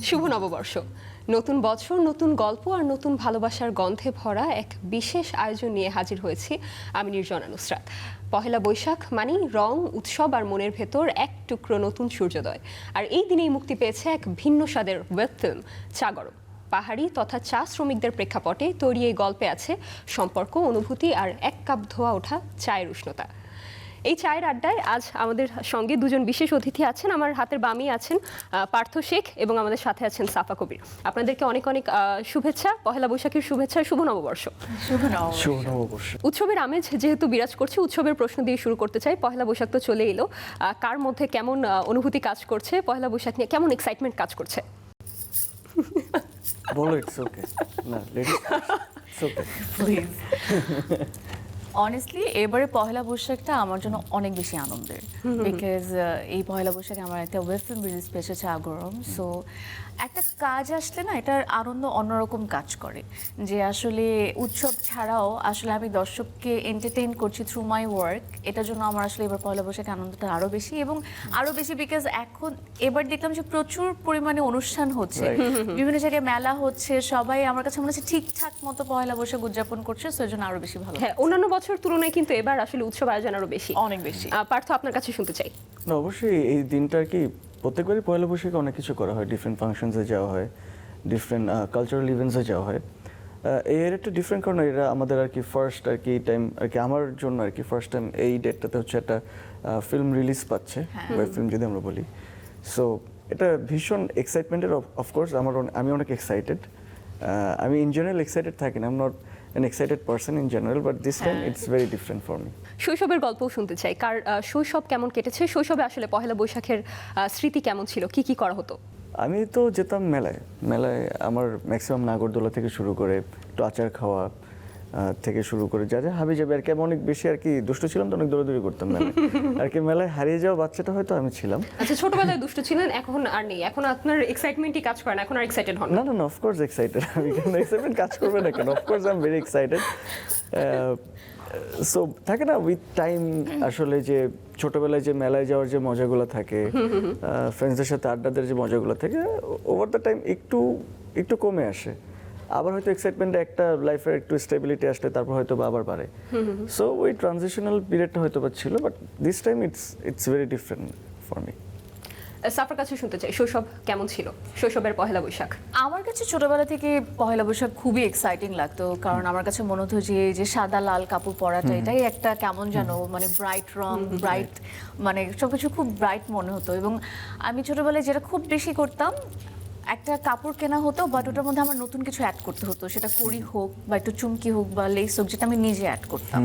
শুভ নববর্ষ, নতুন বছর, নতুন গল্প আর নতুন ভালোবাসার গন্ধে ভরা এক বিশেষ আয়োজন নিয়ে হাজির হয়েছি আমি নির্জনা নুসরাত। পহেলা বৈশাখ মানেই রং, উৎসব আর মনের ভেতর এক টুকরো নতুন সূর্যোদয়। আর এই দিনেই মুক্তি পেয়েছে এক ভিন্ন স্বাদের ওয়েব ফিল্ম চা গরম। পাহাড়ি তথা চা শ্রমিকদের প্রেক্ষাপটে তৈরি এই গল্পে আছে সম্পর্ক, অনুভূতি আর এক কাপ ধোয়া ওঠা চায়ের উষ্ণতা। এই চায়ের আড্ডায় আজ আমাদের সঙ্গে দুজন বিশেষ অতিথি আছেন। আমার হাতের বামই আছেন পার্থ শেখ এবং আমাদের সাথে আছেন সাফা কবির। আপনাদেরকে অনেক অনেক শুভেচ্ছা, পহেলা বৈশাখের শুভেচ্ছা, শুভ নববর্ষ। শুভ নববর্ষ। উৎসবের আমেজ যেহেতু বিরাজ করছে, উৎসবের প্রশ্ন দিয়ে শুরু করতে চাই। পহেলা বৈশাখ তো চলে এলো, কার মধ্যে কেমন অনুভূতি কাজ করছে, পহেলা বৈশাখ নিয়ে কেমন এক্সাইটমেন্ট কাজ করছে? বলো ইটস ওকে। না ladies it's okay please. Honestly এবারে পহেলা বৈশাখটা আমার জন্য অনেক বেশি আনন্দের, বিকজ এই পহেলা বৈশাখে আমার একটা ওয়েব ফিল্ম রিলিজ পেয়েছে চা গরম। সো একটা কাজ আসলে না এটার আনন্দ অন্যরকম কাজ করে, যে আসলে উৎসব ছাড়াও আসলে আমি দর্শককে এন্টারটেইন করছি থ্রু মাই ওয়ার্ক। এটার জন্য আমার আসলে এবার পহেলা বৈশাখে আনন্দটা আরও বেশি এবং আরও বেশি, বিকজ এখন এবার দেখলাম যে প্রচুর পরিমাণে অনুষ্ঠান হচ্ছে, বিভিন্ন জায়গায় মেলা হচ্ছে, সবাই আমার কাছে মনে হচ্ছে ঠিকঠাক মতো পহেলা বৈশাখ উদযাপন করছে। সো এর জন্য আরও বেশি ভালো। হ্যাঁ, অন্যান্য বছর তুলনায় কিন্তু এবার আসলে উৎসব আয়োজন আরো বেশি, অনেক বেশি। পার্থ, আপনার কাছে শুনতে চাই। না অবশ্যই এই দিনটা আর কি প্রত্যেকবারই পয়লা বৈশাখে অনেক কিছু করা হয়, ডিফারেন্ট ফাংশনসে যাওয়া হয়, ডিফারেন্ট কালচারাল ইভেন্টসে যাওয়া হয়। এর একটা ডিফারেন্ট কারণ এটা আমাদের আর কি ফার্স্ট আর কি টাইম আর কি আমার জন্য আর কি ফার্স্ট টাইম এই ডেটটাতে হচ্ছে একটা ফিল্ম রিলিজ পাচ্ছে, ওয়েব ফিল্ম যদি আমরা বলি। সো এটা ভীষণ এক্সাইটমেন্টের, অফকোর্স আমি অনেক এক্সাইটেড। আমি ইন জেনারেল এক্সাইটেড থাকি না, I am not an excited person in general, but this time it's very different for me. শৈশবের গল্পও শুনতে চাই। কার শৈশব কেমন কেটেছে? শৈশবে আসলে পহেলা বৈশাখের স্মৃতি কেমন ছিল? কি কি করা হতো? আমি তো যেতাম মেলায়। আমার ম্যাক্সিমাম নাগরদোলা থেকে শুরু করে একটু আচার খাওয়া থেকে শুরু করে যা যা হাবি যাবে আর কি। আমি অনেক বেশি আর কি দুষ্ট ছিলাম, তো অনেক দৌড়াদৌড়ি করতাম মেলায় আর কি। মেলায় হারিয়ে যাওয়া বাচ্চাটা হয়তো আমি ছিলাম। আচ্ছা, ছোটবেলায় দুষ্ট ছিলেন, এখন আর নেই, এখন আপনার এক্সাইটমেন্টই কাজ করে না, এখন আর এক্সাইটেড হন না না না, অফকোর্স এক্সাইটেড। আমি কেন এক্সাইটমেন্ট কাজ করবে না কেন? Of course I am very excited. So থাকে না উইথ টাইম আসলে যে ছোটবেলায় যে মেলায় যাওয়ার যে মজাগুলো থাকে, ফ্রেন্ডসদের সাথে আড্ডাদের যে মজাগুলো থাকে, ওভার দ্য টাইম একটু একটু কমে আসে। আবার হয়তো এক্সাইটমেন্টে একটা লাইফের একটু স্টেবিলিটি আসলে তারপর হয়তো বা আবার বাড়ে। সো ওই ট্রানজিশনাল পিরিয়ডটা হয়তো বা ছিল, but this time it's very different for me. Suffer কাছে শুনতে চাই, শৈশব কেমন ছিল, শৈশবের পহেলা বৈশাখ? আমার কাছে ছোটবেলা থেকে পহেলা বৈশাখ খুবই এক্সাইটিং লাগতো, কারণ আমার কাছে মনে হতো যে যে সাদা লাল কাপড় পরাটা এটাই একটা কেমন যেন মানে ব্রাইট রং, ব্রাইট মানে সবকিছু খুব ব্রাইট মনে হতো। এবং আমি ছোটবেলায় যেটা খুব বেশি করতাম, একটা কাপড় কেনা হতো, বাট ওটার মধ্যে আমার নতুন কিছু অ্যাড করতে হতো, সেটা কড়ি হোক বা একটু চুমকি হোক বা লেস হোক, যেটা আমি নিজে অ্যাড করতাম।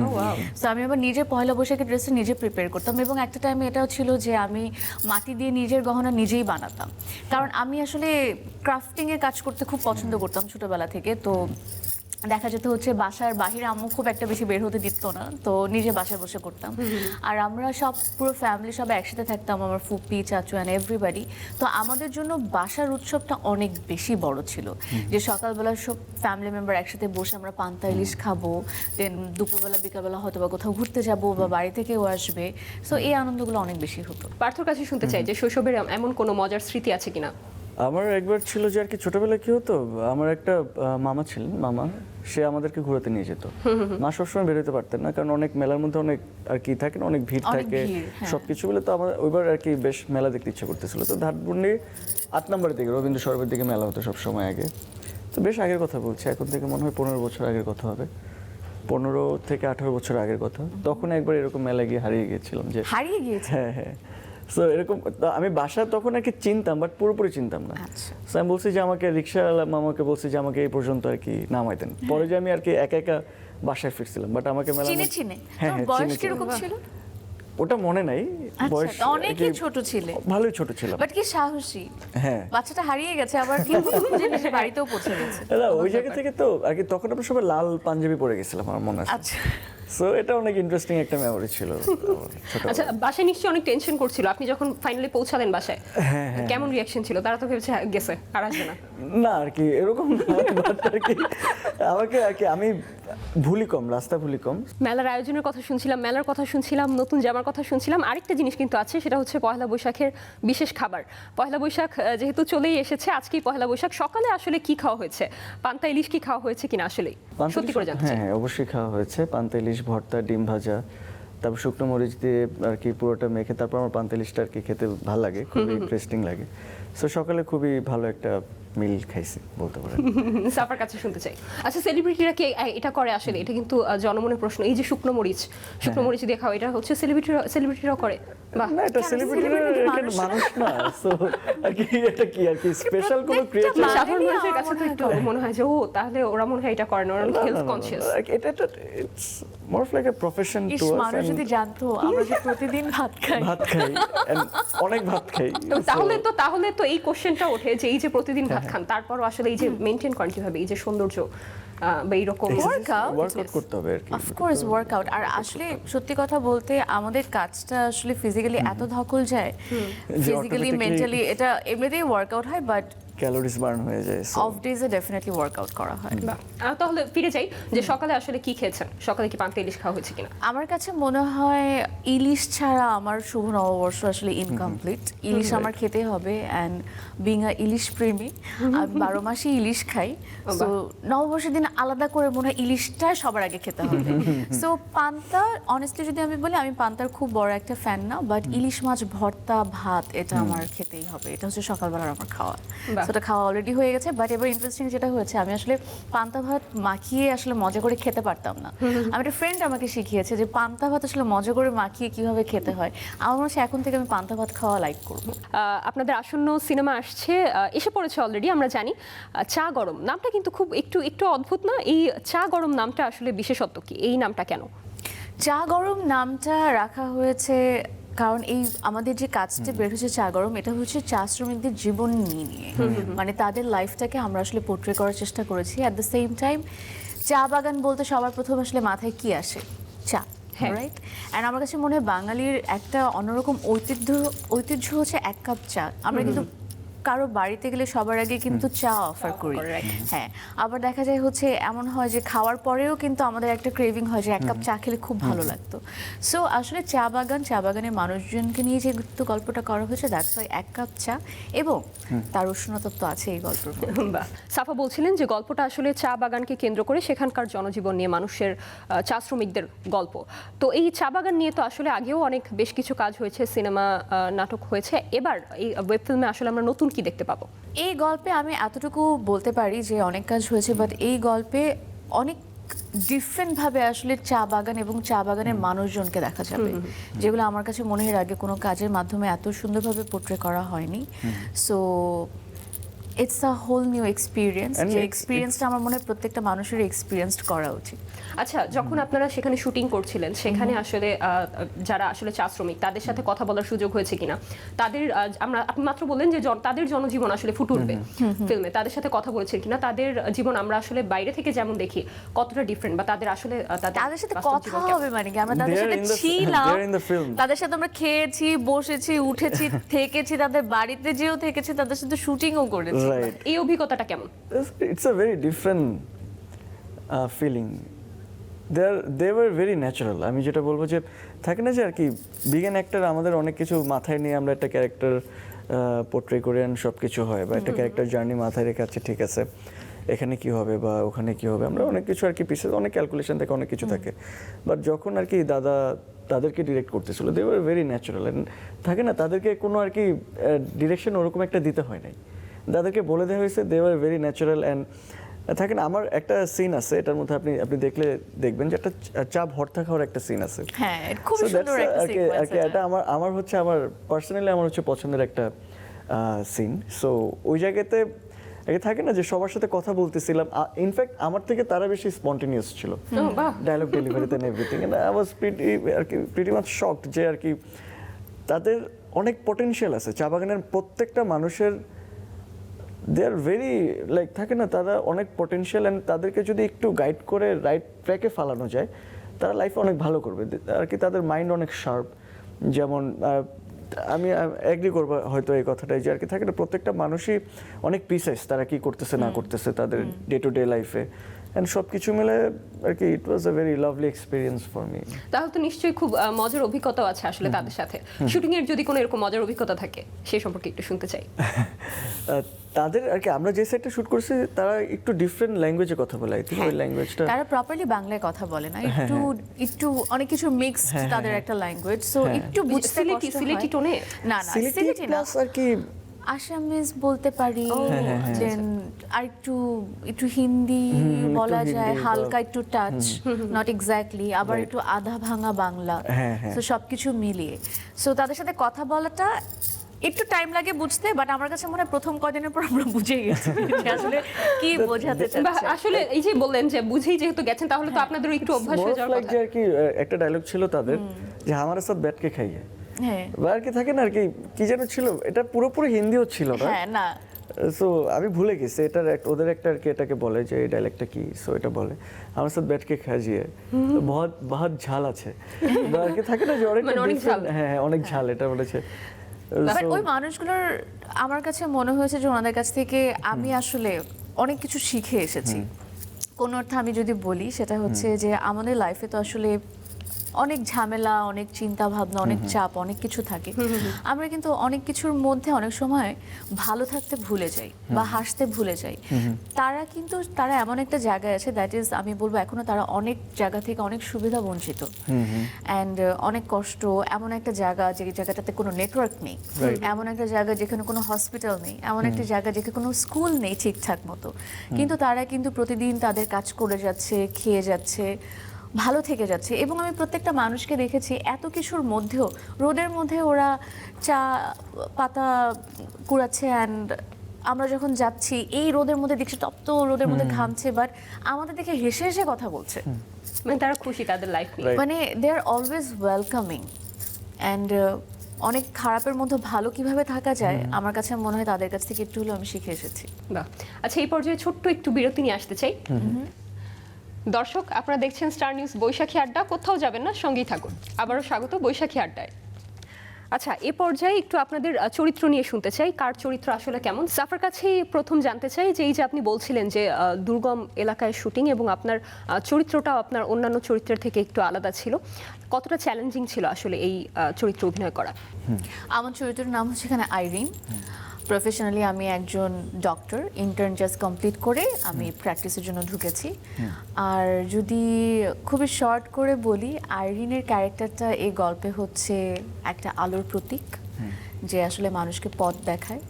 তো আমি আবার নিজে পয়লা বৈশাখের ড্রেসে নিজে প্রিপেয়ার করতাম। এবং একটা টাইমে এটাও ছিল যে আমি মাটি দিয়ে নিজের গহনা নিজেই বানাতাম, কারণ আমি আসলে ক্রাফটিংয়ের কাজ করতে খুব পছন্দ করতাম ছোটবেলা থেকে। তো দেখা যেত হচ্ছে বাসার বাহিরে আম্মু খুব একটা বেশি বের হতে দিত না, তো নিজে বাসায় বসে করতাম। আর আমরা সব পুরো ফ্যামিলি সব একসাথে থাকতাম, আমার ফুপি, চাচু অ্যান্ড এভরিবাডি। তো আমাদের জন্য বাসার উৎসবটা অনেক বেশি বড় ছিল, যে সকালবেলা সব ফ্যামিলি মেম্বার একসাথে বসে আমরা পান্তা ইলিশ খাবো, দেন দুপুরবেলা বিকালবেলা হয়তো বা কোথাও ঘুরতে যাবো বা বাড়ি থেকেও আসবে। সো এই আনন্দগুলো অনেক বেশি হতো। পার্থর কাছে শুনতে চাই যে শৈশবের এমন কোনো মজার স্মৃতি আছে কিনা? আমার একবার ছিল যে আর কি ছোটবেলায় কি হতো, আমার একটা মামা ছিলেন, মামা সে আমাদেরকে ঘুরাতে নিয়ে যেত। মা সবসময় বেরোতে পারতেন না, কারণ অনেক মেলার মধ্যে অনেক আর কি থাকে না, অনেক ভিড় থাকে সবকিছু বলে। তো আমার ওইবার আর কি বেশ মেলা দেখতে ইচ্ছা করতেছিল। তো ধানমন্ডি 8 নম্বরের দিকে রবীন্দ্র সরোবরের দিকে মেলা হতো সব সময় আগে। তো বেশ আগের কথা বলছি, এখন থেকে মনে হয় 15 বছর আগের কথা হবে, 15 থেকে 18 বছর আগের কথা। তখন একবার এরকম মেলায় গিয়ে হারিয়ে গিয়েছিলাম। যে হারিয়ে গিয়েছে? হ্যাঁ হ্যাঁ। সো এরকম আমি বাসা তখন আর কি চিনতাম, বাট পুরোপুরি চিনতাম না। সো আমি বলছি যে আমাকে রিক্সাওয়ালা মামাকে বলছি যে আমাকে এই পর্যন্ত আর কি নামাই দেন। পরে যে আমি আর কি একা একা বাসায় ফিরছিলাম, বাট আমাকে মেলা চিনে হ্যাঁ হ্যাঁ বয়স কিরকম ছিল ওটা মনে নাই। বয়স অনেকই ছোট ছিল, ভালোই ছোট ছিল, বাট কি সাহসী। হ্যাঁ, বাচ্চাটা হারিয়ে গেছে, আবার কি খুঁজে নিয়ে বাড়িতেও পৌঁছে গেছে। না ওই জায়গা থেকে তো আর কি তখন আমরা সবাই লাল পাঞ্জাবি পরে গেছিলাম আমার মনে আছে। আচ্ছা, সো এটা অনেক ইন্টারেস্টিং একটা মেমরি ছিল। আচ্ছা, বাসায় নিশ্চয়ই অনেক টেনশন করছিল, আপনি যখন ফাইনালি পৌঁছালেন বাসায় কেমন রিঅ্যাকশন ছিল? তারা তো ভেবেছে গেছে আর আসবে না। না আর কি এরকম না, but আর কি আমাকে আর কি ভুলি কম, রাস্তা ভুলি কম। মেলার আয়োজনের কথা শুনছিলাম, মেলার কথা শুনছিলাম, নতুন জামার কথা শুনছিলাম, আরেকটা জিনিস কিন্তু আছে, সেটা হচ্ছে পয়লা বৈশাখের বিশেষ খাবার। পয়লা বৈশাখ যেহেতু চলেই এসেছে, আজকেই পয়লা বৈশাখ, সকালে আসলে কি খাওয়া হয়েছে? পান্তা ইলিশ কি খাওয়া হয়েছে কিনা আসলে সত্যি করে জানতে চাই। হ্যাঁ, অবশ্যই খাওয়া হয়েছে। পান্তা ইলিশ, ভর্তা, ডিম ভাজা, তারপর শুকনো মরিচ দিয়ে আর কি পুরোটা মেখে, তারপর আমার পান্তা ইলিশটা আর কি খেতে ভালো লাগে, খুবই ইন্টারেস্টিং লাগে। সো সকালে খুবই ভালো একটা মিল খাইছি বলতে পারেন। সাফার কাছে শুনতে চাই। আচ্ছা, সেলিব্রিটিরা কি এটা করে আসলে? এটা কিন্তু জনমনের প্রশ্ন। এই যে শুকনো মরিচ দিয়ে খাওয়া, এটা হচ্ছে সেলিব্রিটিরাও করে? বাহ। না, এটা সেলিব্রিটিরা মানুষ না, সো আর কি এটা কি আর কি স্পেশাল কোনো ক্রিয়েচার? সাধারণ মানুষের কাছে তো একটু মনে হয় যে ও তাহলে ওরা মনে হয় এটা করে না, ওরা হেলথ কনসিয়াস। এটা it's more of like a profession to us. মানুষ যদি জানতো আমরা যে প্রতিদিন ভাত খাই, and অনেক ভাত খাই। তাহলে তো এই কোশ্চেনটা ওঠে যে এই যে প্রতিদিন ভাত খান, তারপরও আসলে এই যে মেনটেন করেন কিভাবে, এই যে সৌন্দর্য বা এইরকম ওয়ার্কআউট করতে হবে আর কি। Of course workout. আর আসলে সত্যি কথা বলতে আমাদের কাজটা আসলে ফিজিক্যালি এত ধকল যায়, ফিজিক্যালি মেন্টালি, এটা এমনিতেই ওয়ার্কআউট হয়, বাট ক্যালোরিজ বার্ন হয়ে যায়। অফ ডেজে ডেফিনেটলি ওয়ার্কআউট করা হয়। তাহলে ফিরে যাই যে সকালে আসলে কি খেয়েছেন, সকালে কি পান্তা ইলিশ খাওয়া হয়েছে কিনা? আমার কাছে মনে হয় ইলিশ ছাড়া আমার শুভ নববর্ষ আসলে ইনকমপ্লিট। ইলিশ আমার খেতে হবে, অ্যান্ড বিং আ ইলিশ প্রেমী, আমি 12 মাসই ইলিশ খাই। সো নববর্ষের দিন আলাদা করে মনে হয় ইলিশটা সবার আগে খেতে হবে। সো পান্তা, অনেস্টলি যদি আমি বলি, আমি পান্তার খুব বড় একটা ফ্যান না, বাট ইলিশ মাছ ভর্তা ভাত এটা আমার খেতেই হবে। এটা হচ্ছে সকালবেলার আমার খাওয়া। সেটা খাওয়া অলরেডি হয়ে গেছে, বাট এবার ইন্টারেস্টিং যেটা হয়েছে, আমি আসলে পান্তা ভাত মাখিয়ে আসলে মজা করে খেতে পারতাম না। আমার একটা ফ্রেন্ড আমাকে শিখিয়েছে যে পান্তা ভাত আসলে মজা করে মাখিয়ে কিভাবে খেতে হয়। আমার মনে হচ্ছে এখন থেকে আমি পান্তা ভাত খাওয়া লাইক করবো। আপনাদের আসন্ন সিনেমা আসছে, এসে পড়েছে অলরেডি, আমরা জানি। চা গরম নামটা কিন্তু খুব একটু অদ্ভুত না? এই চা গরম নামটা আসলে বিশেষত্ব কি? এই নামটা কেন? চা গরম নামটা রাখা হয়েছে কারণ এই আমাদের যে কাজটা বের হচ্ছে চা গরম, এটা হচ্ছে চা শ্রমিকদের জীবন নিয়ে, মানে তাদের লাইফটাকে আমরা আসলে পোর্ট্রে করার চেষ্টা করেছি। অ্যাট দ্য সেম টাইম চা বাগান বলতে সবার প্রথম আসলে মাথায় কি আসে? চা, রাইট? অ্যান্ড আমার কাছে মনে হয় বাঙালির একটা অন্যরকম ঐতিহ্য হচ্ছে এক কাপ চা। আমরা কিন্তু কারো বাড়িতে গেলে সবার আগে কিন্তু চা অফার করি। হ্যাঁ, আবার দেখা যায় হচ্ছে এমন হয় যে খাওয়ার পরেও কিন্তু আমাদের একটা ক্রেভিং হয় যে এক কাপ চা খেলে খুব ভালো লাগতো। সো আসলে চা বাগানের মানুষজনকে নিয়ে যে গল্পটা করা হয়েছে, দ্যাটস ওয়াই এক কাপ চা, এবং তার উষ্ণতা তো আছে এই গল্পের মধ্যে। সাফা বলছিলেন যে গল্পটা আসলে চা বাগানকে কেন্দ্র করে, সেখানকার জনজীবন নিয়ে, মানুষের চা শ্রমিকদের গল্প। তো এই চা বাগান নিয়ে তো আসলে আগেও বেশ কিছু কাজ হয়েছে, সিনেমা, নাটক হয়েছে। এবার এই ওয়েব ফিল্মে আসলে আমরা নতুন কি দেখতে পাবো? এই গল্পে আমি এতটুকু বলতে পারি যে অনেক কাজ হয়েছে, বাট এই গল্পে অনেক ডিফারেন্ট ভাবে আসলে চা বাগান এবং চা বাগানের মানুষজনকে দেখা যাবে, যেগুলো আমার কাছে মনে হয় আগে কোনো কাজের মাধ্যমে এত সুন্দরভাবে পোর্ট্রে করা হয়নি। So it's a whole new experience, যে এক্সপিরিয়েন্সটা আমার মনে হয় প্রত্যেকটা মানুষের এক্সপিরিয়েন্স করা উচিত। আচ্ছা, যখন আপনারা সেখানে শুটিং করছিলেন, সেখানে আসলে যারা আসলে চা শ্রমিক, তাদের সাথে কথা বলার সুযোগ হয়েছে কিনা? তাদের আপনি মাত্র বললেন যে তাদের জনজীবন আসলে ফুটে উঠবে ফিল্মে, তাদের সাথে কথা বলেছেন কিনা? তাদের জীবন আমরা আসলে বাইরে থেকে যেমন দেখি কতটা ডিফারেন্ট, বা তাদের আসলে তাদের সাথে কথা হবে মানে কি, আমরা তাদের সাথে ছিলাম, তাদের সাথে আমরা খেয়েছি, বসেছি, উঠেছি, থেকেছি, তাদের বাড়িতে যেও থেকেছি, তাদের সাথে শুটিংও করেছি। এই অভিজ্ঞতাটা কেমন? It's a very different feeling. They were very natural. আমি যেটা বলবো যে থাকে না যে আর কি বিজ্ঞান অ্যাক্টর, আমাদের অনেক কিছু মাথায় নিয়ে আমরা একটা ক্যারেক্টার পোর্ট্রে করে সব কিছু হয়, বা একটা ক্যারেক্টার জার্নি মাথায় রেখে আছে, ঠিক আছে এখানে কি হবে বা ওখানে কি হবে, আমরা অনেক কিছু আর কি পিসে, অনেক ক্যালকুলেশন থাকে, অনেক কিছু থাকে। বাট যখন আর কি তাদেরকে ডিরেক্ট করতেছিল, দে ওয়ার ভেরি ন্যাচারাল। থাকে না তাদেরকে কোনো আর কি ডিরেকশন ওরকম একটা দিতে হয় নাই, তাদেরকে বলে দেওয়া হয়েছে, they were very natural. And থাকে না, আমার একটা সিন আছে এটার মধ্যে, আপনি দেখলে দেখবেন যে একটা চা ভর্তা খাওয়ার একটা সিন আছে। হ্যাঁ, খুব সুন্দর একটা সিকোয়েন্স এটা আমার হচ্ছে, আমার পার্সোনালি আমার হচ্ছে পছন্দের একটা সিন। সো ওই জায়গাতে থাকে না যে সবার সাথে কথা বলতেছিলাম, ইনফ্যাক্ট আমার থেকে তারা বেশি স্পন্টেনিয়াস ছিল ডায়লগ ডেলিভারিতে and everything. And I was pretty much shocked যে আর কি তাদের অনেক পটেনশিয়াল আছে। চা বাগানের প্রত্যেকটা মানুষের দে আর ভেরি লাইক, থাকে না তারা অনেক পটেনশিয়াল, অ্যান্ড তাদেরকে যদি একটু গাইড করে রাইট ট্র্যাকে ফালানো যায়, তারা লাইফে অনেক ভালো করবে আর কি। তাদের মাইন্ড অনেক শার্প। যেমন আমি এগ্রি করবো হয়তো এই কথাটাই, যে আর কি থাকে না প্রত্যেকটা মানুষই অনেক প্রিসাইজ, তারা কি করতেছে না করতেছে তাদের ডে টু ডে লাইফে। অ্যান্ড সব কিছু মিলে আর কি it was a very lovely experience for me. তাহলে তো নিশ্চয়ই খুব মজার অভিজ্ঞতাও আছে আসলে তাদের সাথে। শুটিং এর যদি কোনো এরকম মজার অভিজ্ঞতা থাকে সেই সম্পর্কে একটু শুনতে চাই। তাদের আর কি আমরা যে সেটটা শুট করছি তারা একটু ডিফারেন্ট ল্যাঙ্গুয়েজে কথা বলে, আই থিঙ্ক ওই ল্যাঙ্গুয়েজটা তারা প্রপারলি বাংলায় কথা বলে না, একটু একটু অনেক কিছু মিক্সড তাদের একটা ল্যাঙ্গুয়েজ, সো একটু বুঝতে সিলেটি কষ্ট সিলেটি হয়। টোনে না না সিলেটি সিলেটি না, প্লাস আর কি আসামিজ বলতে পারি, দেন আর একটু একটু হিন্দি বলা হিন্দি যায়, বা- হালকা একটু টাচ, নট এক্স্যাক্টলি, আবার একটু আধা ভাঙা বাংলা, হ্যাঁ। তো সবকিছু মিলিয়ে সো তাদের সাথে কথা বলাটা একটু টাইম লাগে বুঝতে, বাট আমার কাছে মনে হয় প্রথম কদিনের পর আমরা বুঝে গেছি যে আসলে কি বোঝাতে বা চাচ্ছে। আসলে এই যে বললেন যে বুঝেই যেহেতু গেছেন তাহলে তো আপনাদের একটু অভ্যাস হয়ে যাওয়ার লাইক কথা। যে আর কি একটা ডায়লগ ছিল তাদের যে আমার সাথে ব্যাট কে খাইয়ে, হ্যাঁ বা আর কি থাকে না আর কি কি যেন ছিল, এটা পুরোপুরি হিন্দিও ছিল না। হ্যাঁ না সো আমি ভুলে গেছি এটার ওদের একটা আর কি এটাকে বলে যে এই ডায়লগটা কি, সো এটা বলে আমার সাথে ব্যাট কে খাজিয়ে তো বহুত বহুত ঝাল আছে, বা আর কি থাকে না যে মানে অনেক ঝাল। হ্যাঁ অনেক ঝাল এটা বলেছে। বাট So, ওই মানুষগুলোর আমার কাছে মনে হয়েছে যে ওনাদের কাছ থেকে আমি আসলে অনেক কিছু শিখে এসেছি। কোন অর্থে আমি যদি বলি সেটা হচ্ছে যে আমাদের লাইফে তো আসলে অনেক ঝামেলা, অনেক চিন্তা ভাবনা, অনেক চাপ, অনেক কিছু থাকে। আমরা কিন্তু অনেক কিছুর মধ্যে অনেক সময় ভালো থাকতে ভুলে যাই বা হাসতে ভুলে যাই। তারা এমন একটা জায়গায় আছে, দ্যাট ইজ আমি বলবো এখনো তারা অনেক জায়গা থেকে অনেক সুবিধা বঞ্চিত, অ্যান্ড অনেক কষ্ট। এমন একটা জায়গা যে জায়গাটাতে কোনো নেটওয়ার্ক নেই, এমন একটা জায়গা যেখানে কোনো হসপিটাল নেই, এমন একটা জায়গা যেখানে কোনো স্কুল নেই ঠিকঠাক মতো, কিন্তু তারা কিন্তু প্রতিদিন তাদের কাজ করে যাচ্ছে, খেয়ে যাচ্ছে, ভালো থেকে যাচ্ছে। এবং আমি প্রত্যেকটা মানুষকে দেখেছি এত কিছুর মধ্যেও, রোদের মধ্যে ওরা চা পাতা কুড়াচ্ছে, অ্যান্ড আমরা যখন যাচ্ছি এই রোদের মধ্যে দেখছি তপ্ত রোদের মধ্যে ঘামছে, বাট আমাদের দেখে হেসে হেসে কথা বলছে। মানে তারা খুশি তাদের লাইফ নিয়ে। Right. মানে দে আর অলওয়েজ ওয়েলকামিং, অ্যান্ড অনেক খারাপের মধ্যে ভালো কিভাবে থাকা যায় আমার কাছে মনে হয় তাদের কাছ থেকে একটু হলেও আমি শিখে এসেছি। বাহ। আচ্ছা, এই পর্যায়ে ছোট্ট একটু বিরতি নিয়ে আসতে চাই। দর্শক, আপনারা দেখছেন স্টার নিউজ বৈশাখী আড্ডা, কোথাও যাবেন না, সঙ্গেই থাকুন। আবারও স্বাগত বৈশাখী আড্ডায়। আচ্ছা, এ পর্যায়ে একটু আপনাদের চরিত্র নিয়ে শুনতে চাই, কার চরিত্র আসলে কেমন। সাফার কাছেই প্রথম জানতে চাই যে এই যে আপনি বলছিলেন যে দুর্গম এলাকায় শুটিং এবং আপনার চরিত্রটাও আপনার অন্যান্য চরিত্রের থেকে একটু আলাদা ছিল, কতটা চ্যালেঞ্জিং ছিল আসলে এই চরিত্র অভিনয় করা? আমার চরিত্রের নাম হচ্ছে এখানে আইরিন। প্রফেশনালি আমি একজন ডক্টর, ইন্টার্ন জাস্ট কমপ্লিট করে আমি প্র্যাকটিসের জন্য ঢুকেছি। আর যদি খুবই শর্ট করে বলি, আইরিনের ক্যারেক্টারটা এই গল্পে হচ্ছে একটা আলোর প্রতীক, যে আসলে মানুষকে পথ দেখায়।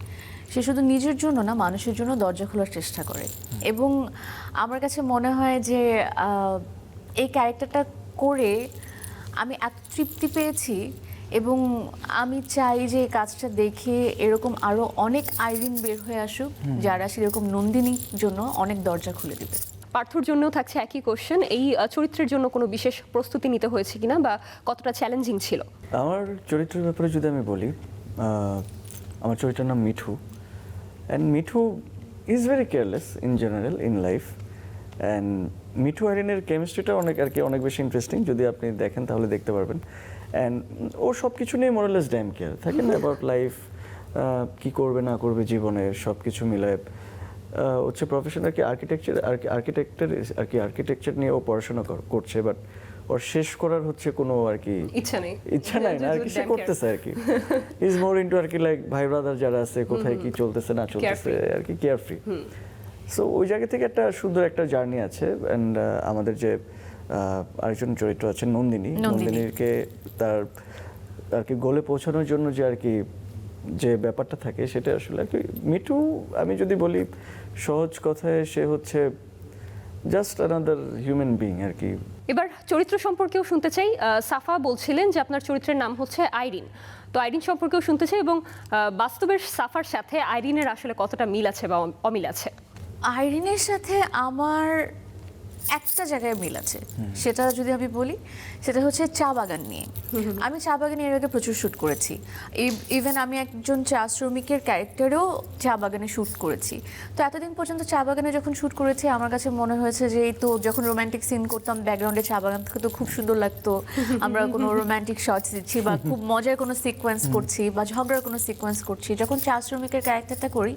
সে শুধু নিজের জন্য না, মানুষের জন্য দরজা খোলার চেষ্টা করে। এবং আমার কাছে মনে হয় যে এই ক্যারেক্টারটা করে আমি এত তৃপ্তি পেয়েছি, এবং আমি চাই যে এই কাজটা দেখে এরকম আরো অনেক আইরিন বের হয়ে আসুক, যারা সেরকম নন্দিনীর জন্য অনেক দরজা খুলে দিবে। পার্থর জন্যও থাকছে একই কোশ্চেন, এই চরিত্রের জন্য কোনো বিশেষ প্রস্তুতি নিতে হয়েছে কিনা বা কতটা চ্যালেঞ্জিং ছিল? আমার চরিত্রের ব্যাপারে যদি আমি বলি, আমার চরিত্রের নাম Mithu, and Mithu is very careless in general in life, and Mithu আইরিনের কেমিস্ট্রিটা অনেক বেশি ইন্টারেস্টিং, যদি আপনি দেখেন তাহলে দেখতে পারবেন। অ্যান্ড ও সব কিছু নিয়ে মোরালেস ড্যাম কেয়ার থাকে না, অ্যাবাউট লাইফ, কী করবে না করবে জীবনের সব কিছু মিলায়। হচ্ছে প্রফেশন আর কি আর্কিটেকচার নিয়ে ও পড়াশোনা করছে, বাট ওর শেষ করার হচ্ছে কোনো আর কি ইচ্ছা নেই না আর কি, সে করতেছে আর কি, ইজ মোর ইনটু আর কি লাইক ভাই ব্রাদার যারা আছে কোথায় কি চলতেছে না চলতেছে আর কি, কেয়ারফ্রি। সো ওই জায়গা থেকে একটা সুন্দর একটা জার্নি আছে। অ্যান্ড আমাদের যে আরেকজন চরিত্র আছে নন্দিনীকে তার আর কি গোলে পৌঁছানোর জন্য যে আর কি যে ব্যাপারটা থাকে সেটা আসলে আর কি মিঠু, আমি যদি বলি সহজ কথায়, সে হচ্ছে জাস্ট অ্যানাদার হিউম্যান বিং আর কি। এবার চরিত্র সম্পর্কেও শুনতে চাই। সাফা বলছিলেন যে আপনার চরিত্রের নাম হচ্ছে আইরিন, তো আইরিন সম্পর্কেও শুনতে চাই, এবং বাস্তবের সাফার সাথে আইরিনের আসলে কতটা মিল আছে বা অমিল আছে? আইরিনের সাথে আমার একটা জায়গায় মিল আছে, সেটা যদি আমি বলি সেটা হচ্ছে চা বাগান নিয়ে। আমি চা বাগানে এর আগে প্রচুর শ্যুট করেছি, ইভেন আমি একজন চা শ্রমিকের ক্যারেক্টারেও চা বাগানে শ্যুট করেছি। তো এতদিন পর্যন্ত চা বাগানে যখন শ্যুট করেছি আমার কাছে মনে হয়েছে যে এই তো যখন রোমান্টিক সিন করতাম ব্যাকগ্রাউন্ডে চা বাগান থেকে তো খুব সুন্দর লাগতো, আমরা কোনো রোমান্টিক শটস দিচ্ছি বা খুব মজার কোনো সিকোয়েন্স করছি বা ঝগড়ার কোনো সিকোয়েন্স করছি। যখন চা শ্রমিকের ক্যারেক্টারটা করি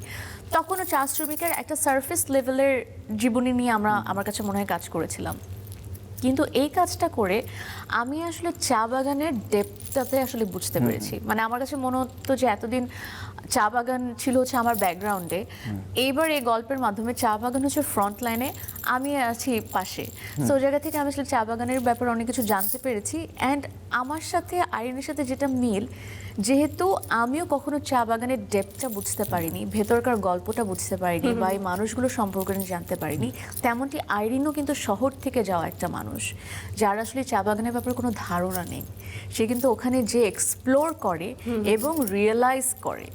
তখনও চা শ্রমিকের একটা সারফেস লেভেলের জীবনী নিয়ে আমার কাছে মনে হয় কাজ করেছিলাম। কিন্তু এই কাজটা করে আমি আসলে চা বাগানের ডেপথটাতে আসলে বুঝতে পেরেছি। মানে আমার কাছে মনে হতো যে এতদিন চা বাগান ছিল হচ্ছে আমার ব্যাকগ্রাউন্ডে, এইবার এই গল্পের মাধ্যমে চা বাগান হচ্ছে ফ্রন্ট লাইনে, আমি আছি পাশে। সো ওই জায়গা থেকে আমি আসলে চা বাগানের ব্যাপারে অনেক কিছু জানতে পেরেছি। অ্যান্ড আমার সাথে আইরিনের সাথে যেটা মিল, যেহেতু আমিও কখনো চা বাগানের ডেপথটা বুঝতে পারিনি, ভেতরকার গল্পটা বুঝতে পারিনি বা এই মানুষগুলো সম্পর্কে জানতে পারিনি, তেমনটি আইরিনও কিন্তু শহর থেকে যাওয়া একটা মানুষ যার আসলে চা বাগানের ব্যাপারে কোনো ধারণা নেই। সে কিন্তু ওখানে যে এক্সপ্লোর করে এবং রিয়েলাইজ করে।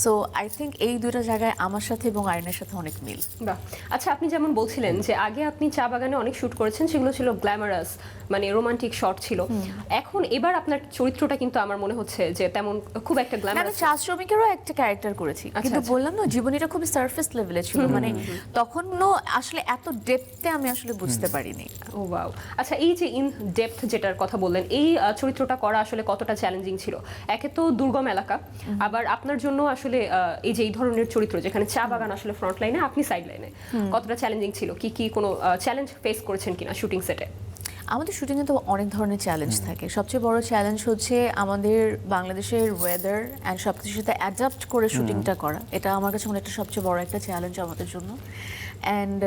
সো আই থিঙ্ক এই দুটো জায়গায় আমার সাথে এবং আইরিনের সাথে অনেক মিল। বাহ। আচ্ছা, আপনি যেমন বলছিলেন যে আগে আপনি চা বাগানে অনেক শুট করেছেন, সেগুলো ছিল গ্ল্যামারাস, মানে রোমান্টিক শট ছিল। এখন এবার আপনার চরিত্রটা কিন্তু আমার মনে হচ্ছে যে তেমন খুব একটা আমি গ্ল্যামারাস। চা শ্রমিকেরও একটা ক্যারেক্টার করেছি, কিন্তু বললাম না জীবনীটা খুবই সারফেস লেভেলে ছিল, মানে তখনও আসলে এত ডেপথে আমি আসলে বুঝতে পারিনি। ও ওয়াও। আচ্ছা, এই যে ইন ডেপথ যেটার কথা বললেন, এই চরিত্রটা করা আসলে কতটা চ্যালেঞ্জিং ছিল? একে তো দুর্গম এলাকা, আবার আপনার জন্য আসলে এই যে এই ধরনের চরিত্র যেখানে চা বাগান আসলে ফ্রন্ট লাইনে, আপনি সাইড লাইনে, কতটা চ্যালেঞ্জিং ছিল? কি কোনো চ্যালেঞ্জ ফেস করেছেন কিনা শুটিং সেটে? আমাদের শুটিংয়ে তো অনেক ধরনের চ্যালেঞ্জ থাকে। সবচেয়ে বড় চ্যালেঞ্জ হচ্ছে আমাদের বাংলাদেশের ওয়েদার অ্যান্ড সব কিছুর সাথে অ্যাডাপ্ট করে শুটিংটা করা। এটা আমার কাছে মনে একটা সবচেয়ে বড় একটা চ্যালেঞ্জ আমাদের জন্য। অ্যান্ড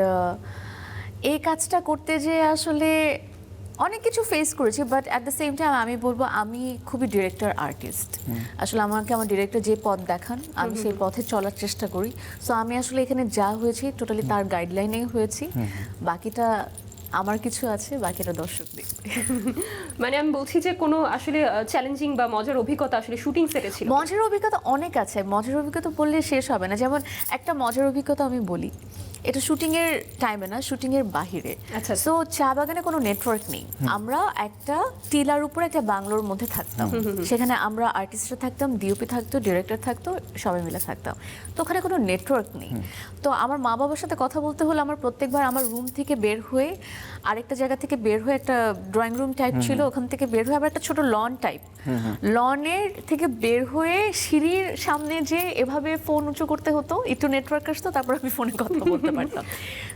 এই কাজটা করতে যে আসলে অনেক কিছু ফেস করেছি, but at the same time আমি বলবো আমি খুবই ডিরেক্টর আর্টিস্ট। আসলে আমাকে আমার ডিরেক্টর যে পথ দেখান আমি সেই পথে চলার চেষ্টা করি। সো আমি আসলে এখানে যা হয়েছি টোটালি তার গাইডলাইনেই হয়েছি, বাকিটা আমার কিছু আছে, বাকিটা দর্শক দেখবে। মানে আমি বলছি যে কোনো আসলে চ্যালেঞ্জিং বা মজার অভিজ্ঞতা আসলে শুটিং সেটে ছিল? মজার অভিজ্ঞতা অনেক আছে, মজার অভিজ্ঞতা বললে শেষ হবে না। যেমন একটা মজার অভিজ্ঞতা আমি বলি, এটা শুটিং এর টাইমে না, শুটিং এর বাহিরে। আচ্ছা। সো চা বাগানে কোনো নেটওয়ার্ক নেই, আমরা একটা টিলার উপরে একটা বাংলোর মধ্যে থাকতাম। সেখানে আমরা আর্টিস্টরা থাকতাম, ডিওপি থাকতো, ডিরেক্টর থাকতো, সবাই মিলে থাকতাম। তো ওখানে কোনো নেটওয়ার্ক নেই। তো আমার মা বাবার সাথে কথা বলতে হলে আমার প্রত্যেকবার আমার রুম থেকে বের হয়ে আরেকটা জায়গা থেকে বের হয়ে, একটা ড্রয়িং রুম টাইপ ছিল, ওখান থেকে বের হয়ে আবার একটা ছোট লন টাইপ, লনের থেকে বের হয়ে সিঁড়ির সামনে যে এভাবে ফোন উঁচু করতে হতো, একটু নেটওয়ার্ক আসতো, তারপর আমি ফোনে কথা বলতে পারতাম।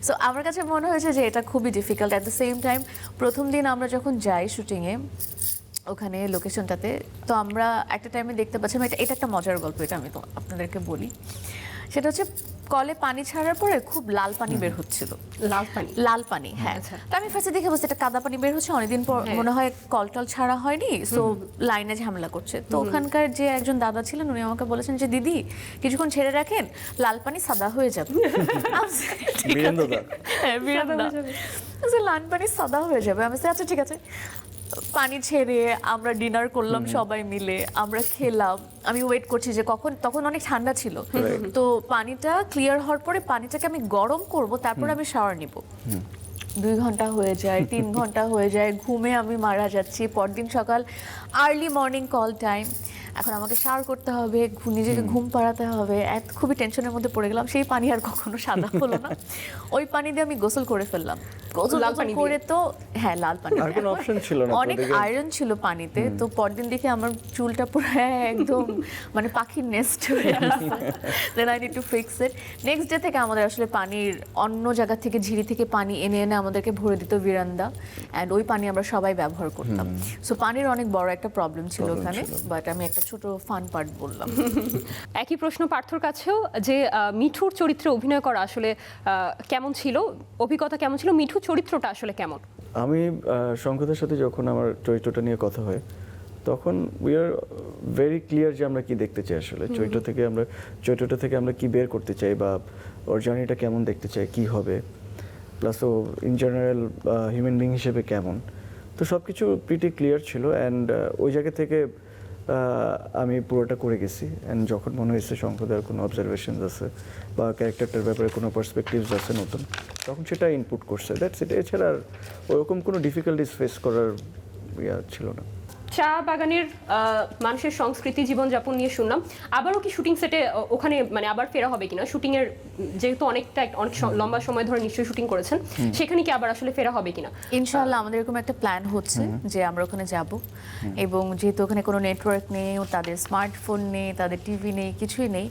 সো আমার কাছে মনে হয়েছে যে এটা খুবই difficult. At the same time প্রথম দিন আমরা যখন যাই শুটিংয়ে ওখানে লোকেশনটাতে, তো আমরা একটা টাইমে দেখতে পাচ্ছিলাম, এটা একটা মজার গল্প, এটা আমি তো আপনাদেরকে বলি। সেটা হচ্ছে কলে পানি ছাড়ার পরে খুব লাল পানি বের হচ্ছিল। লাল পানি, হ্যাঁ। তো আমি ফার্স্টে দেখে বসে এটা কাদা পানি বের হচ্ছে, অনেকদিন পর মনে হয় কল টল ছাড়া হয়নি, সো লাইনে ঝামেলা করছে। তো ওখানকার যে একজন দাদা ছিলেন উনি আমাকে বলেছেন যে দিদি কিছুক্ষণ ছেড়ে রাখেন, লাল পানি সাদা হয়ে যাবে। লাল পানি সাদা হয়ে যাবে। আমি আচ্ছা ঠিক আছে। পানি ছেড়ে আমরা ডিনার করলাম সবাই মিলে, আমরা খেলাম। আমি ওয়েট করছি যে কখন, তখন অনেক ঠান্ডা ছিল, তো পানিটা ক্লিয়ার হওয়ার পরে পানিটাকে আমি গরম করব, তারপর আমি শাওয়ার নিব। 2 ঘন্টা হয়ে যায়, 3 ঘন্টা হয়ে যায়, ঘুমে আমি মারা যাচ্ছি। পরদিন সকাল আর্লি মর্নিং কল টাইম, এখন আমাকে শাওয়ার করতে হবে, নিজেকে ঘুম পাড়াতে হবে, খুবই টেনশনের মধ্যে পড়ে গেলাম। সেই পানি আর কখনো সাদা হলো না, ওই পানি দিয়ে আমি গোসল করে ফেললাম। গোসল করে তো হ্যাঁ, লাল পানি, আর কোনো অপশন ছিল না, অনেক আয়রন ছিল পানিতে। তো পরদিন দেখে আমার চুলটা পুরো একদম মানে পাখির নেস্ট হয়ে গেছে। Then I need to fix it. Next day থেকে আমাদের আসলে পানির অন্য জায়গা থেকে ঝিরি থেকে পানি এনে এনে আমাদেরকে ভরে দিত বিরান্দা, অ্যান্ড ওই পানি আমরা সবাই ব্যবহার করতাম। সো পানির অনেক বড় একটা প্রবলেম ছিল ওখানে, বাট আমি একটা ছোট ফান পার্ট বললাম। একই প্রশ্ন পার্থর কাছেও, যে মিঠুর চরিত্রে অভিনয় করা আসলে কেমন ছিল, অভিজ্ঞতা কেমন ছিল, মিঠুর চরিত্রটা আসলে কেমন? আমি শঙ্কদের সাথে যখন আমার চরিত্রটা নিয়ে কথা হয় তখন উই আর ভেরি ক্লিয়ার যে আমরা কি দেখতে চাই আসলে চরিত্রটা থেকে আমরা কি বের করতে চাই, বা ওর জার্নিটা কেমন দেখতে চাই, কি হবে, প্লাস ও ইন জেনারেল হিউম্যান বিং হিসেবে কেমন। তো সব কিছু প্রিটি ক্লিয়ার ছিল, অ্যান্ড ওই জায়গা থেকে আমি পুরোটা করে গেছি অ্যান্ড যখন মনে হয়েছে শঙ্করদার কোনো অবজারভেশনস আছে বা ক্যারেক্টারটার ব্যাপারে কোনো পার্সপেক্টিভস আছে নতুন, তখন সেটা ইনপুট করছে, দ্যাটস ইট। এছাড়া আর ওরকম কোনো ডিফিকাল্টিস ফেস করার ছিল না। চা বাগানের মানুষের সংস্কৃতি জীবনযাপন নিয়ে শুনলাম, আবারও কি শুটিং সেটে ওখানে মানে আবার ফেরা হবে কিনা? শুটিং এর যেহেতু অনেক লম্বা সময় ধরে নিশ্চয়ই শুটিং করেছেন, সেখানে কি আবার আসলে ফেরা হবে কিনা? ইনশাআল্লাহ আমাদের এরকম একটা প্ল্যান হচ্ছে যে আমরা ওখানে যাব, এবং যেহেতু ওখানে কোনো নেটওয়ার্ক নেই, তাদের স্মার্টফোন নেই, তাদের টিভি নেই, কিছুই নেই,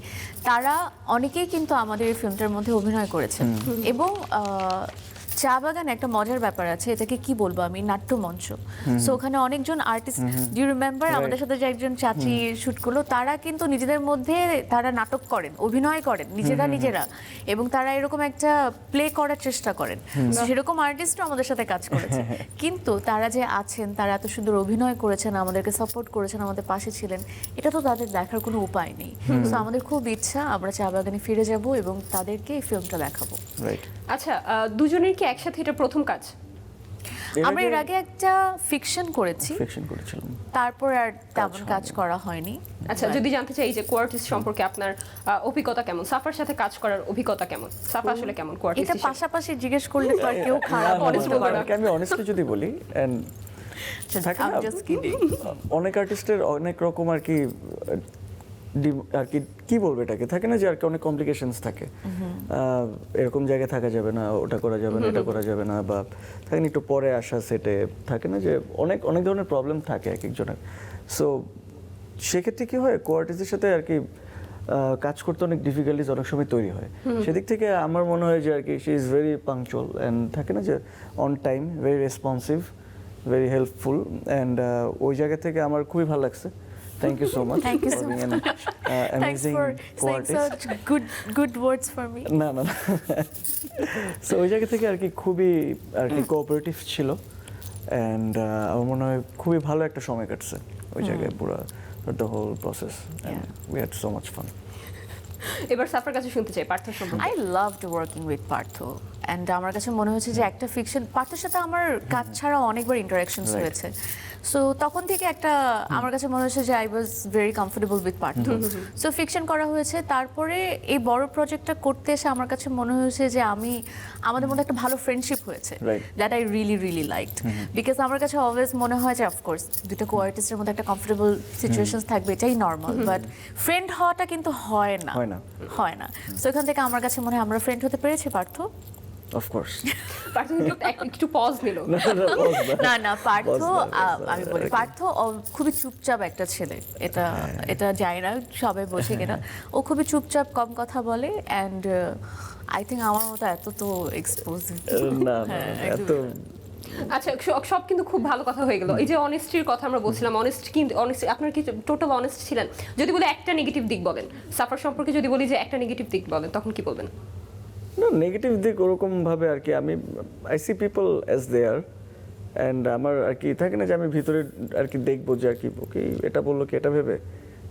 তারা অনেকেই কিন্তু আমাদের এই ফিল্মটার মধ্যে অভিনয় করেছে। এবং চা বাগান একটা মজার ব্যাপার আছে, এটাকে কি বলবো আমি, নাট্যমঞ্চ। সো ওখানে অনেকজন আর্টিস্ট, ডু ইউ রিমেম্বার আমাদের সাথে যে একজন চাচি শুট করলো, তারা কিন্তু নিজেদের মধ্যে তারা নাটক করেন, অভিনয় করেন নিজেরা, এবং তারা এরকম একটা প্লে করার চেষ্টা করেন। সেরকম আর্টিস্টও আমাদের সাথে কাজ করেছে। কিন্তু তারা যে আছেন, তারা এত সুন্দর অভিনয় করেছেন, আমাদেরকে সাপোর্ট করেছেন, আমাদের পাশে ছিলেন, এটা তো তাদের দেখার কোনো উপায় নেই। সো আমাদের খুব ইচ্ছা আমরা চা বাগানে ফিরে যাব এবং তাদেরকে এই ফিল্মটা দেখাবো। রাইট। আচ্ছা, দুজনের কি একসাথে এটা প্রথম কাজ? আমরা এর আগে একটা ফিকশন করেছি, করেছিলাম, তারপর আর তেমন কাজ করা হয়নি। আচ্ছা, যদি জানতে চাই যে কোয়ার্টিস্ট সম্পর্কে আপনার অভিজ্ঞতা কেমন, সাফার সাথে কাজ করার অভিজ্ঞতা কেমন, সাফা আসলে কেমন এটা কোয়ার্টিস্ট? পাশাপাশি জিজ্ঞেস করলে তো আর কেউ খারাপ honest বলবে না। আমি অনেস্টলি যদি বলি, এন্ড থাকে I'm না, just kidding. অনেক আর্টিস্টের অনেক রকম আর কি আর কি কি বলবো এটাকে, থাকে না যে আর কি অনেক কমপ্লিকেশনস থাকে, এরকম জায়গায় থাকা যাবে না, ওটা করা যাবে না, এটা করা যাবে না, বা থাকে না একটু পরে আসা সেটে, থাকে না যে অনেক অনেক ধরনের প্রবলেম থাকে এক একজনের। সো সেক্ষেত্রে কি হয়, কোয়ার্টিস্টের সাথে আর কি কাজ করতে অনেক ডিফিকাল্টিস অনেক সময় তৈরি হয়। সেদিক থেকে আমার মনে হয় যে আর কি she is very punctual and থাকে না যে on time, very responsive, very helpful, and ওই জায়গা থেকে আমার খুবই ভালো লাগছে। Thank you so much. Thank you for so being an Thanks amazing for saying co-artist. such good words for me. না সো ওই জায়গা থেকে আর কি খুবই আর কি কোঅপারেটিভ ছিল, অ্যান্ড আমার মনে হয় খুবই ভালো একটা সময় কাটছে ওই জায়গায়, পুরো the whole process, and we had so much fun. এবার সাফার কাছে শুনতে চাই পার্থ সম্পর্কে। I loved working with Partha, and আমার কাছে মনে হয়েছে যে একটা ফিকশন, পার্থের সাথে আমার কাজ ছাড়া অনেকবার ইন্টারাকশনস হয়েছে। সো তখন থেকে একটা আমার কাছে মনে হয়েছে যে I was very comfortable with Partha. So fiction করা হয়েছে, তারপরে এই বড় প্রজেক্টটা করতে এসে আমার কাছে মনে হয়েছে যে আমাদের মধ্যে একটা ভালো ফ্রেন্ডশিপ হয়েছে, that I really liked. Because আমার কাছে অলওয়েজ মনে হয় যে অফকোর্স দুটো কো-আর্টিস্টের মধ্যে একটা কমফোর্টেবল সিচুয়েশন থাকবে, এটাই নর্মাল, বাট ফ্রেন্ড হওয়াটা কিন্তু হয় না। সো এখান থেকে আমার কাছে মনে হয় আমরা ফ্রেন্ড হতে পেরেছি পার্থ। Of course. পার্থ একটু পজ নিল। না পার্থ, আমি বলি পার্থ খুবই চুপচাপ একটা ছেলে, এটা জানি না সবাই বসে কিনা, ও খুবই চুপচাপ, কম কথা বলে, অ্যান্ড আই থিঙ্ক আমার মতো এত তো এক্সপোজিভ না এত। আচ্ছা, সব কিন্তু খুব ভালো কথা হয়ে গেল। এই যে অনেস্টির কথা আমরা বলছিলাম, অনেস্ট আপনার কি টোটাল অনেস্ট ছিলেন? যদি বলি একটা নেগেটিভ দিক বলেন সাফার সম্পর্কে, যদি বলি যে একটা নেগেটিভ দিক বলেন, তখন কি বলবেন? না, নেগেটিভ দিক ওরকম ভাবে আর কি, আমি I see people as they are, and আমার আর কি থাকে না যে আমি ভিতরে আর কি দেখবো যে আর কি ওকে এটা বললো কি এটা ভেবে,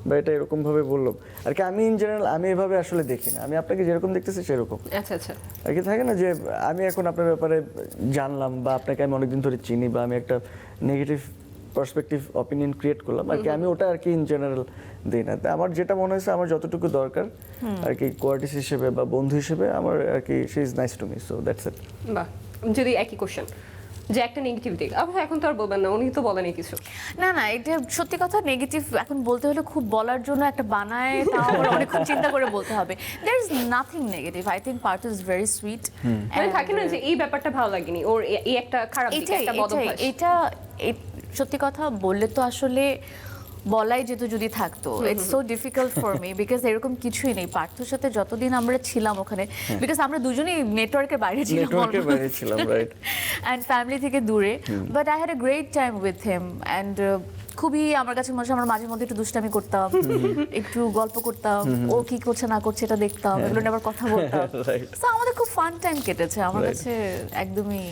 বা এটা এরকম ভাবে বললো আর কি। আমি ইন জেনারেল আমি এভাবে আসলে দেখি না, আমি আপনাকে যেরকম দেখতেছি সেরকম। আচ্ছা আর কি থাকে না যে আমি এখন আপনার ব্যাপারে জানলাম, বা আপনাকে আমি অনেকদিন ধরে চিনি, বা আমি একটা নেগেটিভ পার্সপেক্টিভ অপিনিয়ন ক্রিয়েট করলাম আর কি, আমি ওটা আর কি ইন জেনারেল দিই না। আমার যেটা মনে হয়েছে আমার যতটুকু দরকার আর কি কোয়ার্টিস্ট হিসেবে বা বন্ধু হিসেবে, আমার আর কি she is nice to me, so that's it. বাহ, যদি একই কোশ্চেন যে একটা নেগেটিভ দিক, অবশ্য এখন তো আর বলবেন না, উনি তো বলেনি কিছু। না এটা সত্যি কথা, নেগেটিভ এখন বলতে হলে খুব বলার জন্য একটা বানায়, তাও আবার অনেকক্ষণ চিন্তা করে বলতে হবে। There is nothing negative, I think Partha is very sweet. মানে থাকে না যে এই ব্যাপারটা ভালো লাগেনি ওর, এই একটা খারাপ দিক, একটা বদঅভ্যাস। এটা সত্যি কথা বললে তো আসলে বলাই যেত যদি থাকতো। It's so difficult for me, because এরকম কিছুই নেই। পার্থর সাথে যতদিন আমরা ছিলাম ওখানে, বিকজ আমরা দুজনেই নেটওয়ার্কের বাইরে ছিলাম, রাইট, অ্যান্ড ফ্যামিলি থেকে দূরে, but I had a great time with him, and খুবই আমার কাছে মনে হয় আমরা মাঝে মধ্যে একটু দুষ্টামি করতাম, একটু গল্প করতাম, ও কি করছে না করছে এটা দেখতাম, এগুলো নিয়ে আবার কথা বলতাম। তো আমাদের খুব ফান টাইম কেটেছে, আমার কাছে একদমই।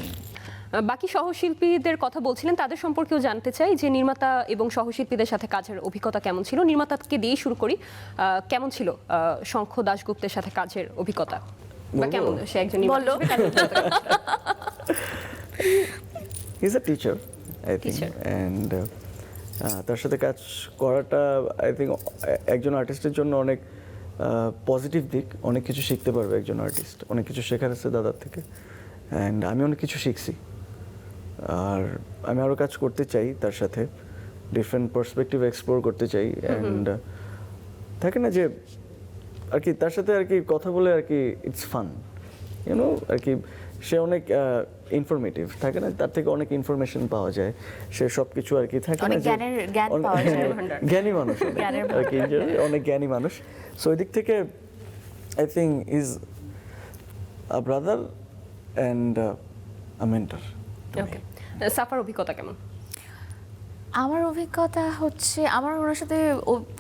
বাকি সহশিল্পীদের কথা বলছিলেন, তাদের সম্পর্কেও জানতে চাই যে নির্মাতা এবং সহশিল্পীদের সাথে কাজের অভিজ্ঞতা কেমন ছিল। নির্মাতাকে দিয়ে শুরু করি, কেমন ছিল শঙ্খ দাশগুপ্তের সাথে কাজের অভিজ্ঞতা, বা কেমন সে একজন He's a teacher, I think, and তার সাথে কাজ করাটা আই থিঙ্ক একজন আর্টিস্টের জন্য অনেক পজিটিভ দিক, অনেক কিছু শিখতে পারবে একজন আর্টিস্ট, অনেক কিছু শেখার আছে দাদার থেকে, অ্যান্ড আমি অনেক কিছু শিখছি। আর আমি আরও কাজ করতে চাই তার সাথে, ডিফারেন্ট পার্সপেক্টিভ এক্সপ্লোর করতে চাই, অ্যান্ড থাকে না যে আর কি তার সাথে আর কি কথা বলে আর কি ইটস ফান, ইউনো আর কি সে অনেক ইনফরমেটিভ, থাকে না তার থেকে অনেক ইনফরমেশন পাওয়া যায়, সে সব কিছু আর কি থাকে না অনেক যে জ্ঞান পাওয়া যায়। জ্ঞানী মানুষ অনেক, জ্ঞানের আর কি অনেক জ্ঞানী মানুষ। সো ওই দিক থেকে I think is a brother and a mentor. Okay, suffer অভিজ্ঞতা কেমন? আমার অভিজ্ঞতা হচ্ছে, আমার ওনার সাথে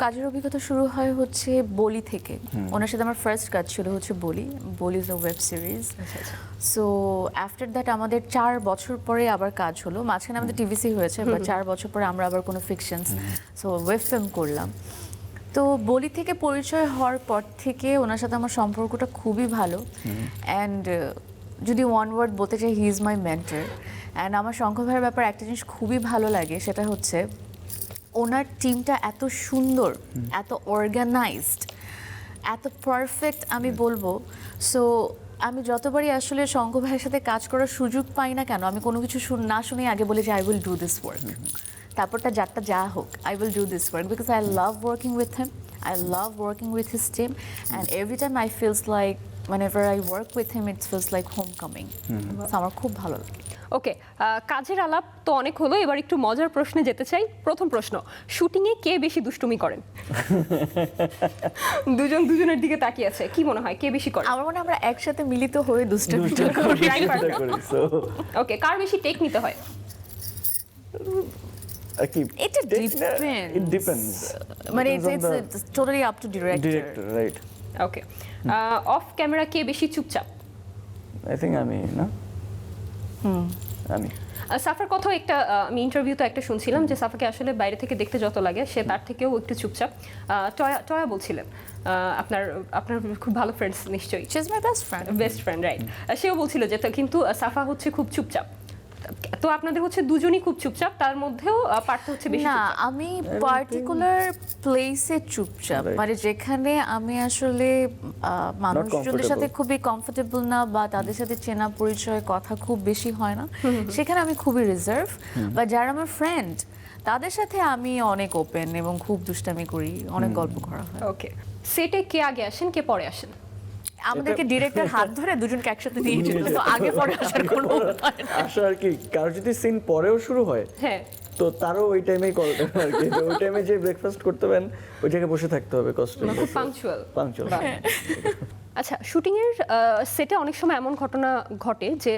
কাজের অভিজ্ঞতা শুরু হয় হচ্ছে বলি থেকে। ওনার সাথে আমার ফার্স্ট কাজ ছিল হচ্ছে বলি is a web series. So after that আমাদের 4 বছর পরে আবার কাজ হলো, মাঝখানে আমাদের টিভিসি হয়েছে, বা 4 বছর পরে আমরা আবার কোনো ফিকশনস সো ওয়েব ফিল্ম করলাম। তো বলি থেকে পরিচয় হওয়ার পর থেকে ওনার সাথে আমার সম্পর্কটা খুবই ভালো, অ্যান্ড যদি ওয়ান ওয়ার্ড বলতে চাই, he is my mentor. And আমার শঙ্খ ভাইয়ের ব্যাপারে একটা জিনিস খুবই ভালো লাগে, সেটা হচ্ছে ওনার টিমটা এত সুন্দর, এত অর্গানাইজড, এত পারফেক্ট আমি বলবো। সো আমি যতবারই আসলে শঙ্খ ভাইয়ের সাথে কাজ করার সুযোগ পাই না কেন, আমি কোনো কিছু না শুনে আগে বলি যে I will do this work, তারপরটা যারটা যা হোক, I will do this work, because I love working with him, I love working with his team, and every time I feels like whenever I work with him it feels like homecoming. So আমার খুব ভালো লাগে। ওকে, কাজের আলাপ তো অনেক হলো, এবার একটু মজার প্রশ্নে যেতে চাই। প্রথম প্রশ্ন, শুটিংয়ে কে বেশি দুষ্টুমি করেন? দুজন দুজনের দিকে তাকিয়ে আছে, কি মনে হয় কে বেশি করে? আমার মনে হয় আমরা একসাথে মিলিত হয়ে দুষ্টুমি ওকে, কার বেশি টেক নিতে হয়? এটা It depends. মানে Depends on it's totally up to director, right? Okay, off camera কে বেশি চুপচাপ? I think আমি না, আমি সাফার কথা একটা আমি ইন্টারভিউতে একটা শুনছিলাম যে সাফাকে আসলে বাইরে থেকে দেখতে যত লাগে সে তার থেকেও একটু চুপচাপ। টয়া বলছিলেন আপনার আপনার খুব ভালো ফ্রেন্ডস নিশ্চয়ই, she's my best friend. Best friend, right? সেও বলছিল যে কিন্তু সাফা হচ্ছে খুব চুপচাপ, তো আপনাদের হচ্ছে দুজনই খুব চুপচাপ, তার মধ্যেও পার্থ হচ্ছে বেশি না, চুপচাপ। আমি পার্টিকুলার প্লেসে চুপচাপ, Right. মানে যেখানে আমি আসলে মানুষজনের সাথে খুবই কমফোর্টেবল না, বা তাদের সাথে চেনা পরিচয় কথা খুব বেশি হয় না, সেখানে আমি খুবই রিজার্ভ। বা যারা আমার ফ্রেন্ড তাদের সাথে আমি অনেক ওপেন এবং খুব দুষ্টামি করি, অনেক গল্প করা হয়। ওকে, সেটে কে আগে আসেন কে পরে আসেন? আমাদেরকে ডিরেক্টর হাত ধরে দুজনকে একসাথে নিয়ে যেত, তো আগে পরে আসার কোনো উপায় নেই। আশা আর কি কারো যদি সিন পরেও শুরু হয় হ্যাঁ, তো তারও ওই টাইমেই কল আর কি, তো ওই টাইমে যে ব্রেকফাস্ট করতে পারেন ওই জায়গায় বসে থাকতে হবে কষ্ট, খুব পাংচুয়াল। পাংচুয়াল। আচ্ছা, শুটিংয়ের সেটে অনেক সময় এমন ঘটনা ঘটে যে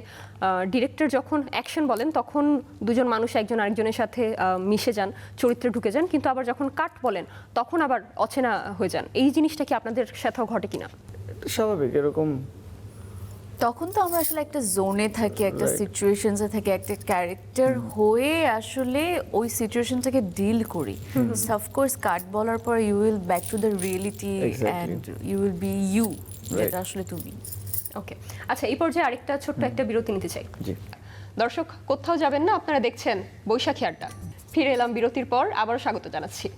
ডিরেক্টর যখন অ্যাকশন বলেন তখন দুজন মানুষ একজন আরেকজনের সাথে মিশে যান, চরিত্রে ঢুকে যান, কিন্তু আবার যখন কাট বলেন তখন আবার অচেনা হয়ে যান। এই জিনিসটা কি আপনাদের সাথেও ঘটে কিনা? স্বাভাবিক এরকম, তখন তো আমরা আসলে একটা জোনে থাকি, একটা Right. সিচুয়েশনসে থাকি, একটা ক্যারেক্টার হয়ে আসলে ওই সিচুয়েশনটাকে ডিল করি। অফকোর্স কাট বলার পর you will back to the reality Exactly. And you will be you, যেটা আসলে তুমি। ওকে, আচ্ছা, এই পর্যায়ে আরেকটা ছোট্ট একটা বিরতি নিতে চাই। জি দর্শক কোথাও যাবেন না, আপনারা দেখছেন বৈশাখী আড্ডা। ফিরে এলাম বিরতির পর, আবারও স্বাগত জানাচ্ছি।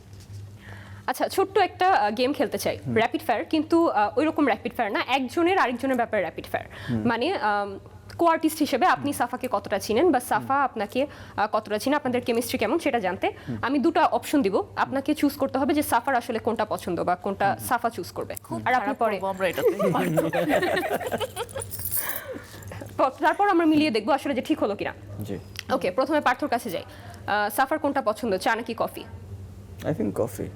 আচ্ছা, ছোট্ট একটা গেম খেলতে চাই, র্যাপিড ফায়ার, কিন্তু ওই রকম র্যাপিড ফায়ার না, একজনের আরেকজনের ব্যাপারে র্যাপিড ফায়ার। মানে কো আর্টিস্ট হিসেবে আপনি সাফাকে কতটা চিনেন বা সাফা আপনাকে কতটা চিনেন, আপনাদের কেমিস্ট্রি কেমন সেটা জানতে আমি দুটো অপশন দিব, আপনাকে চুজ করতে হবে যে সাফার আসলে কোনটা পছন্দ বা কোনটা সাফা চুজ করবে, আর আপনি পরে আমরা এটাতে তারপর আমরা মিলিয়ে দেখবো আসলে যে ঠিক হলো কিনা। জি, ওকে, প্রথমে পার্থর কাছে যাই। সাফার কোনটা পছন্দ, চা নাকি coffee? I think coffee.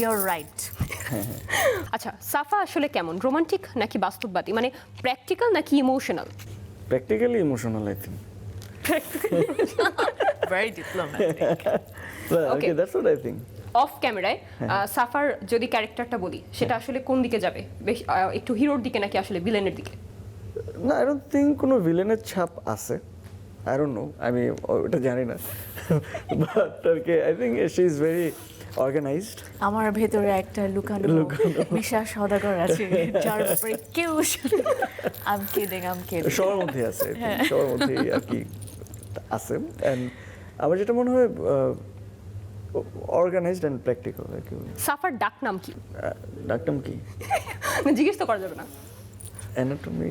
Your right. আচ্ছা, সাফা আসলে কেমন, রোমান্টিক নাকি বাস্তববাদী, মানে প্র্যাকটিক্যাল নাকি emotional? Practically emotional I think. Very diplomatic. Okay, that's what I think. Of ক্যামেরায় সাফার যদি ক্যারেক্টারটা বলি সেটা আসলে কোন দিকে যাবে, বেশ একটু হিরোর দিকে নাকি আসলে ভিলেনের দিকে? না, আই ডোন্ট থিঙ্ক কোনো ভিলেনের ছাপ আছে, আই ডোন্ট নো, আমি ওটা জানি না, but okay I think she is very organised. আমার ভেতরে একটা লুকানো বিশাল সওদাগর আছে, যার ব্যাপারে কেউ আম কিডিং সবার মধ্যে আছে, I think, সবার মধ্যে আর কি আছে। অ্যান্ড আমার যেটা মনে হয় অর্গানাইজড অ্যান্ড প্র্যাকটিক্যাল আর কি বলি। সাফার ডাকনাম কি? ডাকটাম কি? জিজ্ঞেস তো করা যাবে না। অ্যানাটমি।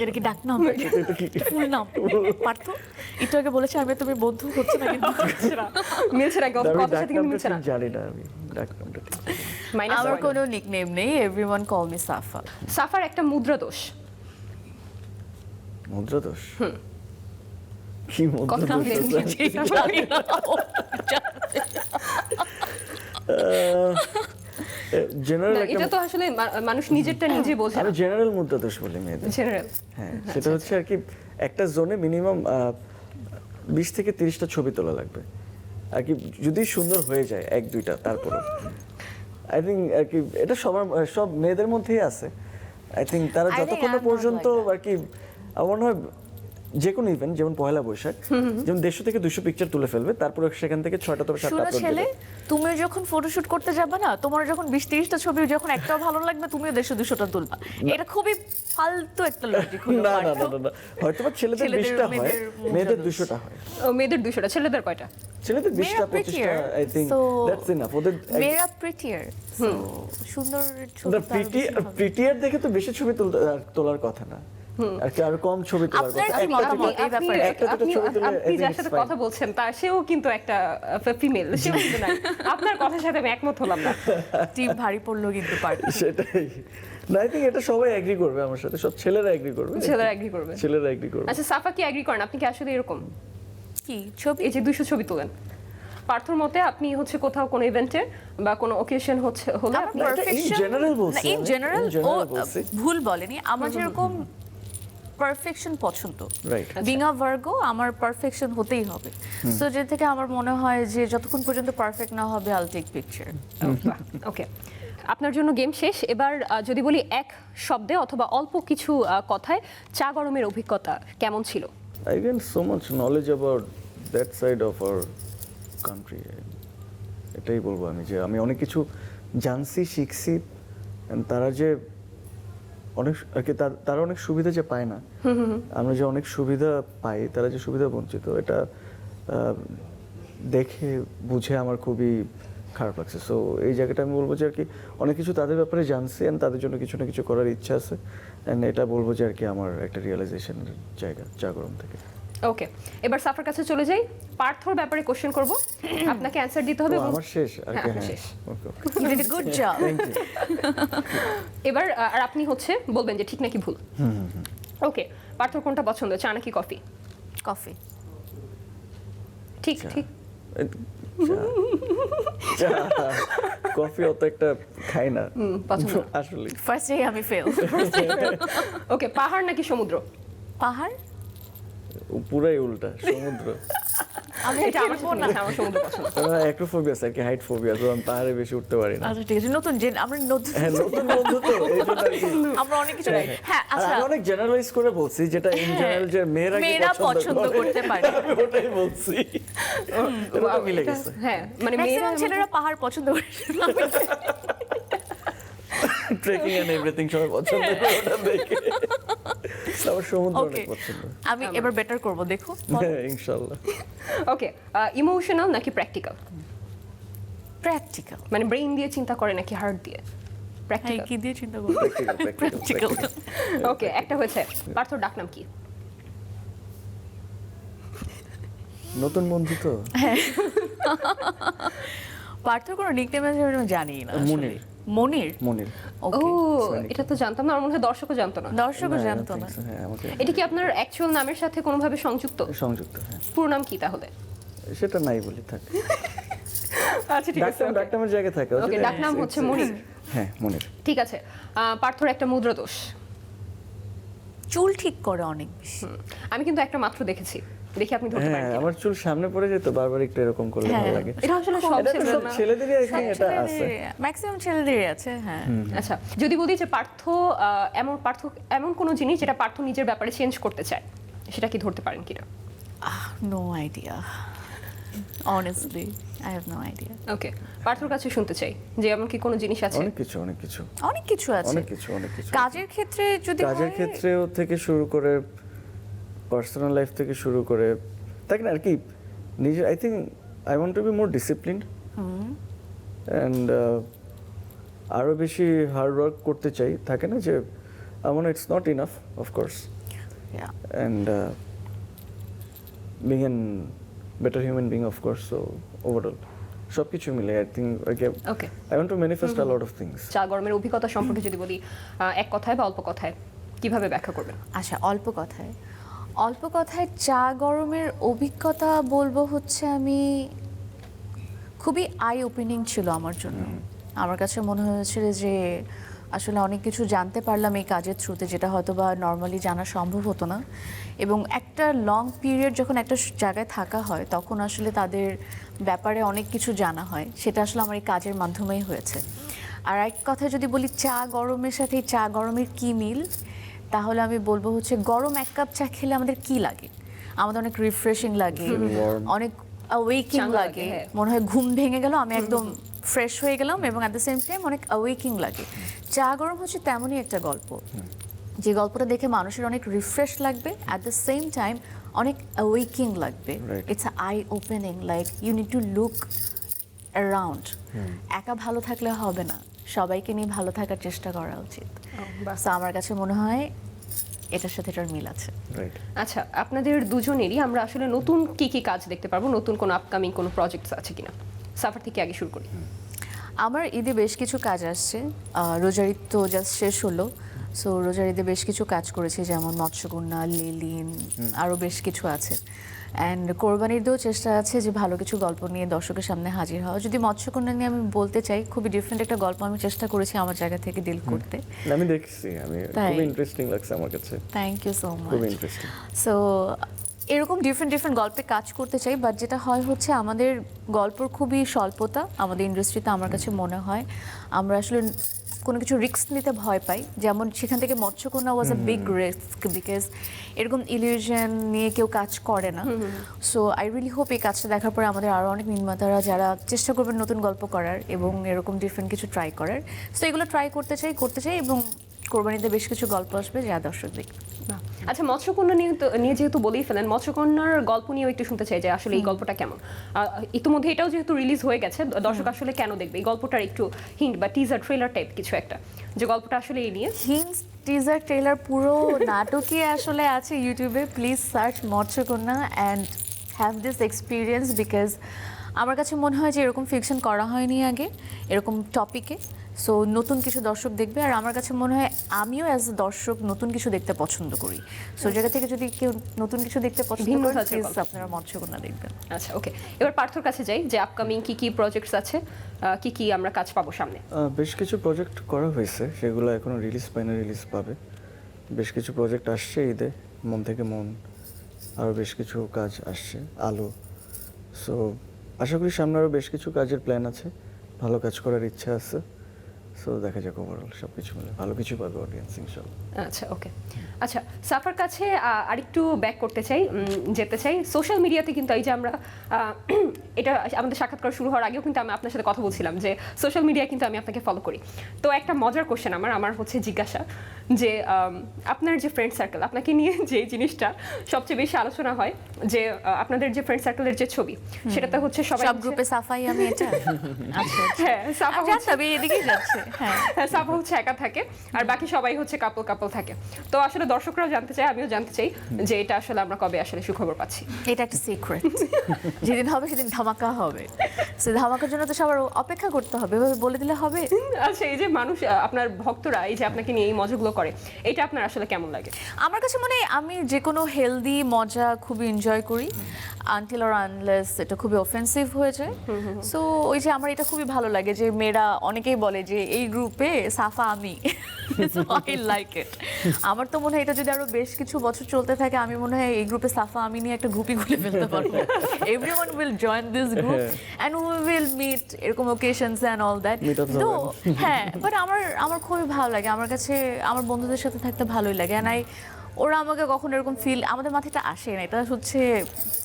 এটা কি ডাক নাম ফুল নাম পার্থ একটু আগে বলেছে আমি তুমি বন্ধু হচ্ছে না কিন্তু মিলছে না, কথার সাথে কিন্তু মিলছে না। জানি না আমি ডাকনামটা ঠিক। মাইনাস আমার ওয়ান। কোনো নিকনেম নেই, এভরিওয়ান কল মি সাফা। সাফার একটা মুদ্রা দোষ। মুদ্রা দোষ? কি মুদ্রা কথা দোষ বলে আছে? জানি না। জেনারেল না, একটা এটা তো আসলে মানুষ নিজেরটা নিজে বোঝে আমি না। জেনারেল মুদ্রা দোষ বলি মেয়েদের। জেনারেল। হ্যাঁ, সেটা হচ্ছে আর কি একটা জোনে মিনিমাম 20 থেকে 30টা ছবি তোলা লাগবে আর কি, যদি সুন্দর হয়ে যায় 1-2টা তারপরে আই থিঙ্ক আর কি এটা সব মেয়েদের মধ্যেই আছে। আই থিঙ্ক তারা I think যতক্ষণ I'm not পর্যন্ত like that. আর কি আমার মনে হয় যে কোনো ইভেন্ট যেমন পহেলা বৈশাখ যেমন 150 থেকে 200 পিকচার তুলে ফেলবে, তারপরে সেখান থেকে 6টা থেকে 7টা শুনো আপলোড ছেলে, দেবে। তুমি যখন ফটোশুট করতে যাবে না, তোমার যখন 20-30টা ছবি যখন একটাও ভালো লাগবে, তুমিও 150-200টা তুলবা। এটা খুবই ফালতু একটা লজিক হলো। না না না না না, হয়তো বা ছেলেদের ছেলেদের 20টা হয়, মেয়েদের মেয়েদের মুদ্রা দোষ। 200টা হয়। মেয়েদের 200টা, ছেলেদের কয়টা? ছেলেদের 20টা মেয়েরা 25টা prettier, I think so that's enough. ওদের মেয়েরা প্রিটিয়ার, সুন্দর ছবি না, তো আরো বেশি হবে। প্রিটিয়ার দেখে তো বেশি ছবি তোলার কথা না, আর কি আরো কম ছবি তোলার আপনার কথা। কি একটা মতামত দুটো- এই ব্যাপারে? একটা দুটো ছবি তুলে আপনি I যার think সাথে it's fine. কথা বলছেন তার সেও কিন্তু একটা ফিমেল, সেও কিন্তু নাই। আপনার কথার সাথে আমি একমত হলাম না। টিম ভারী পড়লো কিন্তু পার্ট। সেটাই না, আই থিঙ্ক এটা সবাই এগ্রি করবে আমার সাথে, সব ছেলেরা এগ্রি করবে। ছেলেরা এগ্রি করবে। ছেলেরা এগ্রি করবে। আচ্ছা, সাফা কি এগ্রি করেন? আপনি কি আসলে এরকম কি ছবি? এই যে 200 ছবি তোলেন? পার্থর মতে আপনি হচ্ছে কোথাও কোনো ইভেন্টে বা কোনো ওকেশন হলে আমার আপনি এটা in perfection- general বলছি না, in আমি, general in general ও বলছি। ভুল বলেনি। আমার যেরকম পারফেকশন পছন্দ, Right. বিং আ ভার্গো, আমার পারফেকশন হতেই হবে। সো যে থেকে আমার মনে হয় যে যতক্ষণ পর্যন্ত পারফেক্ট না হবে আল টেক পিকচার। ওকে, আপনার জন্য গেম শেষ। এবার যদি বলি এক শব্দে অথবা অল্প কিছু কথায় চা গরমের অভিজ্ঞতা কেমন ছিল? I gained so much knowledge about that side of our country. এটাই বলবো আমি, যে আমি অনেক কিছু জানছি, শিখছি, and তারা যে অনেক আর কি তারা অনেক সুবিধা যে পায় না, আমরা যে অনেক সুবিধা পাই, তারা যে সুবিধা বঞ্চিত, এটা দেখে বুঝে আমার খুবই খারাপ লাগছে। সো এই জায়গাটা আমি বলবো যে আর কি অনেক কিছু তাদের ব্যাপারে জানছি, অ্যান্ড তাদের জন্য কিছু না কিছু করার ইচ্ছা আছে, অ্যান্ড এটা বলবো যে আর কি আমার একটা রিয়েলাইজেশনের জায়গা চা গরম থেকে। ওকে, এবার সাফার কাছে চলে যাই। পার্থর ব্যাপারে কোশ্চেন করব, আপনাকে অ্যানসার দিতে হবে। তো আমার শেষ আর হ্যাঁ, কি। আপনার হ্যাঁ, শেষ। Okay you did a good job. Thank you. এবার আর আপনি হচ্ছে বলবেন যে ঠিক নাকি ভুল। ওকে, পার্থর কোনটা পছন্দ, চা নাকি কফি? কফি। ঠিক ঠিক। কফি অত একটা খাই না পছন্দ না। আসলে। ফার্স্ট ডে আমি ফেল। ওকে, পাহাড় নাকি সমুদ্র? পাহাড়। পুরাই উল্টা, সমুদ্র। আমি এটা আমার সাথে মিলছে, আমার সমুদ্র পছন্দ। অ্যাক্রোফোবিয়া আছে আর কি, হাইট ফোবিয়া, তো আমি পাহাড়ে বেশি উঠতে পারি না। আচ্ছা ঠিক আছে, নতুন আমরা নতুন হ্যাঁ, নতুন বন্ধু তো এই জন্য আর কি। আমরা অনেক কিছু হ্যাঁ আর আচ্ছা আমি অনেক জেনারেলাইজ করে বলছি, যেটা ইন জেনারেল যে মেয়েরা মেয়েরা পছন্দ করতে পারে। আমি ওটাই বলছি। এটা তো মিলে গেছে। হ্যাঁ, মানে মেয়েরা ম্যাক্সিমাম ছেলেরা পাহাড় পছন্দ করে। ট্রেকিং এন্ড এভরিথিং সবাই পছন্দ করে ওটা দেখে। আমার সমুদ্র ওকে, অনেক পছন্দ। আমি এবার বেটার করব, দেখো। হ্যাঁ, ইনশাআল্লাহ। ওকে, ইমোশনাল নাকি প্র্যাকটিক্যাল? প্র্যাকটিক্যাল। মানে ব্রেইন দিয়ে চিন্তা করে নাকি হার্ট দিয়ে? হ্যাঁ, প্র্যাকটিক্যাল। কি দিয়ে চিন্তা করব? প্র্যাকটিক্যাল। ওকে, একটা হয়েছে। পার্থর ডাকনাম কি? নতুন বন্ধু তো। পার্থর কোনো নিকনেম আছে আমি জানি না। মনির। মনির। মনির। ও, ওকে, এটা তো জানতাম না, আমার মনে হয় দর্শকও জানতো না। দর্শকও না, I don't জানতো think না। so, হ্যাঁ, আমাকে এটা কি আপনার অ্যাকচুয়াল নামের সাথে কোনোভাবে সংযুক্ত? সংযুক্ত, হ্যাঁ। পুরো নাম কি তাহলে? সেটা নাই বলি, থাক। আচ্ছা ঠিক আছে। ডাকনামের জায়গায় থাকে। ওকে, ডাকনাম হচ্ছে মনির। হ্যাঁ, মনির। ঠিক আছে, পার্থর একটা মুদ্রা দোষ। চুল ঠিক করে অনেক বেশি। আমি কিন্তু একটা মাত্র দেখেছি, দেখি আপনি ধরতে হ্যাঁ, পারেন কিনা। আমার চুল সামনে পড়ে যেত বারবার, একটু এরকম করলে ভালো হ্যাঁ। লাগে। এটা আসলে সব এটা তো ছেলেদের সব না। ছেলেদেরই আর কি এটা আছে। ম্যাক্সিমাম ছেলেদেরই আছে, হ্যাঁ। আচ্ছা, যদি বলি যে এমন কোনো জিনিস যেটা পার্থ নিজের ব্যাপারে চেঞ্জ করতে চায়, সেটা কি ধরতে পারেন কিনা? No idea, honestly I have no idea. Okay, পার্থর কাছে শুনতে চাই যে এমন কি কোনো জিনিস আছে? অনেক কিছু, অনেক কিছু, অনেক কিছু আছে। অনেক কিছু, অনেক কিছু। কাজের ক্ষেত্রে যদি কাজের হয়, ক্ষেত্রেও থেকে শুরু করে পার্সোনাল লাইফ থেকে শুরু করে, তাই না আর কি নিজে। I think I want to be more disciplined. And আরও বেশি হার্ড ওয়ার্ক করতে চাই, থাকে না যে আমার it's not enough of course, Yeah. And being an better human being of course, so overall সব কিছু মিলে I think okay, I want to manifest a lot of things. চা গরমের অভিজ্ঞতা সম্পর্কে যদি বলি, এক কথায় বা অল্প কথায় কিভাবে ব্যাখ্যা করবেন? আচ্ছা, অল্প কথায় চা গরমের অভিজ্ঞতা বলবো হচ্ছে আমি খুবই আই ওপেনিং ছিল আমার জন্য। আমার কাছে মনে হয়েছিল যে আসলে অনেক কিছু জানতে পারলাম এই কাজের থ্রুতে, যেটা হয়তো বা নর্মালি জানা সম্ভব হতো না। এবং একটা লং পিরিয়ড যখন একটা জায়গায় থাকা হয় তখন আসলে তাদের ব্যাপারে অনেক কিছু জানা হয়, সেটা আসলে আমার এই কাজের মাধ্যমেই হয়েছে। আর এক কথায় যদি বলি চা গরমের সাথে এই চা গরমের কী মিল, তাহলে আমি বলবো হচ্ছে গরম এক কাপ চা খেলে আমাদের কি লাগে, আমাদের অনেক রিফ্রেশিং লাগে, অনেক অ্যাওয়েকিং চাঙ্গা লাগে, লাগে, হ্যাঁ। মনে হয় ঘুম ভেঙে গেল, আমি একদম ফ্রেশ হয়ে গেলাম, এবং অ্যাট দ্য সেম টাইম অনেক অ্যাওয়েকিং লাগে। চা গরম হচ্ছে তেমনই একটা গল্প, যে গল্পটা দেখে মানুষের অনেক রিফ্রেশ লাগবে, অ্যাট দ্য সেম টাইম অনেক অ্যাওয়েকিং লাগবে। Right. It's eye opening, like you need to look around. একা ভালো থাকলে হবে না, সবাইকে নিয়ে ভালো থাকার চেষ্টা করা উচিত। So আমার কাছে মনে হয় এটার সাথে এটার মিল আছে। রাইট। আচ্ছা, আপনাদের দুজনেরই আমরা আসলে নতুন কি কি কাজ দেখতে পারবো, নতুন কোনো আপকামিং কোনো প্রজেক্টস আছে কিনা? সাফার থেকে আগে শুরু করি। আমার ঈদে বেশ কিছু কাজ আসছে। রোজার ঈদ তো জাস্ট শেষ হলো, সো রোজার ঈদে বেশ কিছু কাজ করেছি, যেমন মৎস্যকন্যা, লিলিন, আরও বেশ কিছু আছে। অ্যান্ড কোরবানির দিয়েও চেষ্টা আছে যে ভালো কিছু গল্প নিয়ে দর্শকের সামনে হাজির হওয়া। যদি মৎস্যকন্যা নিয়ে আমি বলতে চাই, খুবই ডিফারেন্ট একটা গল্প আমি চেষ্টা করেছি আমার জায়গা থেকে ডিল করতে। আমি দেখছি, আমি তাই? খুবই ইন্টারেস্টিং লাগছে আমার কাছে, থ্যাংক ইউ সো মাচ। খুবই ইন্টারেস্টিং। সো এরকম ডিফারেন্ট গল্পে কাজ করতে চাই, বাট যেটা হয় হচ্ছে আমাদের গল্পর খুবই স্বল্পতা আমাদের ইন্ডাস্ট্রিতে। আমার কাছে মনে হয় আমরা আসলে কোনো কিছু রিস্ক নিতে ভয় পাই, যেমন সেখান থেকে মৎস্যকন্যা ওয়াজ আ বিগ রিস্ক, বিকজ এরকম ইলিউশন নিয়ে কেউ কাজ করে না। সো আই রিয়েলি হোপ এই কাজটা দেখার পরে আমাদের আরও অনেক নির্মাতারা যারা চেষ্টা করবেন নতুন গল্প করার এবং এরকম ডিফারেন্ট কিছু ট্রাই করার, সো এগুলো ট্রাই করতে চাই এবং কোরবানিতে বেশ কিছু গল্প আসবে যা দর্শক দেখবে। আচ্ছা, মৎস্যকন্যা নিয়ে যেহেতু বলেই ফেলেন, মৎস্যকন্যার গল্প নিয়েও একটু শুনতে চাই যে আসলে এই গল্পটা কেমন। ইতিমধ্যে এটাও যেহেতু রিলিজ হয়ে গেছে, দর্শক আসলে কেন দেখবে এই গল্পটার একটু হিন্ট বা টিজার ট্রেলার টাইপ কিছু একটা, যে গল্পটা আসলে এই নিয়ে। হিন্টস, টিজার, ট্রেলার পুরো নাটকই আসলে আছে ইউটিউবে। Please search Matsyakanya and have this experience, because আমার কাছে মনে হয় যে এরকম ফিকশন করা হয়নি আগে এরকম টপিকে। সো নতুন কিছু দর্শক দেখবে, আর আমার কাছে মনে হয় আমিও অ্যাজ এ দর্শক নতুন কিছু দেখতে পছন্দ করি। সো জায়গা থেকে যদি কেউ নতুন কিছু দেখতে পছন্দ ভিন্ন করে, ধাঁচের প্লিজ গল্প। আপনারা মৎস্যকন্যা দেখবেন। আচ্ছা, ওকে, এবার পার্থর কাছে যাই, যে আপকামিং কি কি প্রজেক্টস আছে, কি কি আমরা কাজ পাবো সামনে? বেশ কিছু প্রজেক্ট করা হয়েছে, সেগুলো এখনো রিলিজ পায় না, রিলিজ পাবে। বেশ কিছু প্রজেক্ট আসছে ঈদে, মন থেকে মন, আরও বেশ কিছু কাজ আসছে, আলো। সো আশা করি সামনে আরও বেশ কিছু কাজের প্ল্যান আছে, ভালো কাজ করার ইচ্ছা আছে। সো দেখা যাক, ওভারঅল সব কিছু মিলে ভালো কিছু পাবে অডিয়েন্স ইনশাল্লাহ। আচ্ছা, ওকে। আচ্ছা, সাফার কাছে আরেকটু ব্যাক করতে চাই, যেতে চাই সোশ্যাল মিডিয়াতে। কিন্তু এই যে আমরা এটা আমাদের সাক্ষাৎকার শুরু হওয়ার আগেও কিন্তু আমি আপনার সাথে কথা বলছিলাম যে সোশ্যাল মিডিয়ায় কিন্তু আমি আপনাকে ফলো করি। তো একটা মজার কোশ্চেন আমার হচ্ছে জিজ্ঞাসা যে আপনার যে ফ্রেন্ড সার্কেল, আপনাকে নিয়ে যে জিনিসটা সবচেয়ে বেশি আলোচনা হয়, যে আপনাদের যে ফ্রেন্ড সার্কেলের যে ছবি, সেটাতে হচ্ছে সবাই সব গ্রুপে সাফাই আমি এটা আচ্ছা হ্যাঁ, সাফা হচ্ছে- জানতাম এদিকেই যাচ্ছে। হ্যাঁ, হ্যাঁ, সাফা হচ্ছে একা থাকে আর বাকি সবাই হচ্ছে কাপল থাকে। তো আসলে দর্শকরাও জানতে চাই, আমিও জানতে চাই যে এটা আসলে আমরা কবে আসলে সুখবর পাচ্ছি। এটা একটা সিক্রেট, যেদিন হবে সেদিন ধামাকা হবে। সে ধামাকার জন্য তো সবার অপেক্ষা করতে হবে, এভাবে বলে দিলে হবে? আচ্ছা, এই যে মানুষ আপনার ভক্তরা এই যে আপনাকে নিয়ে এই মজাগুলো করে, এটা আপনার আসলে কেমন লাগে? আমার কাছে মনে হয় আমি যে কোনো হেলদি মজা খুবই এনজয় করি, আনটিল অর আনলেস এটা খুবই অফেন্সিভ হয়ে যায়। সো ওই যে আমার এটা খুবই ভালো লাগে যে মেয়েরা অনেকেই বলে যে এই গ্রুপে সাফা আমি, আই লাইক ইট। আমার তো মনে হয় এটা যদি আরো বেশ কিছু বছর চলতে থাকে, আমি মনে হয় এই গ্রুপে সাফা আমি নিয়ে একটা গ্রুপই খুলে ফেলতে পারবো। Everyone will join this group and we will meet এরকম occasions and all that. Meet-ups তো হবেন। হ্যাঁ, বাট আমার খুবই ভালো লাগে, আমার কাছে আমার বন্ধুদের সাথে থাকতে ভালোই লাগে। অ্যান্ড ওরা আমাকে কখনো এরকম ফিল আমাদের মাথাটা আসে না, এটা হচ্ছে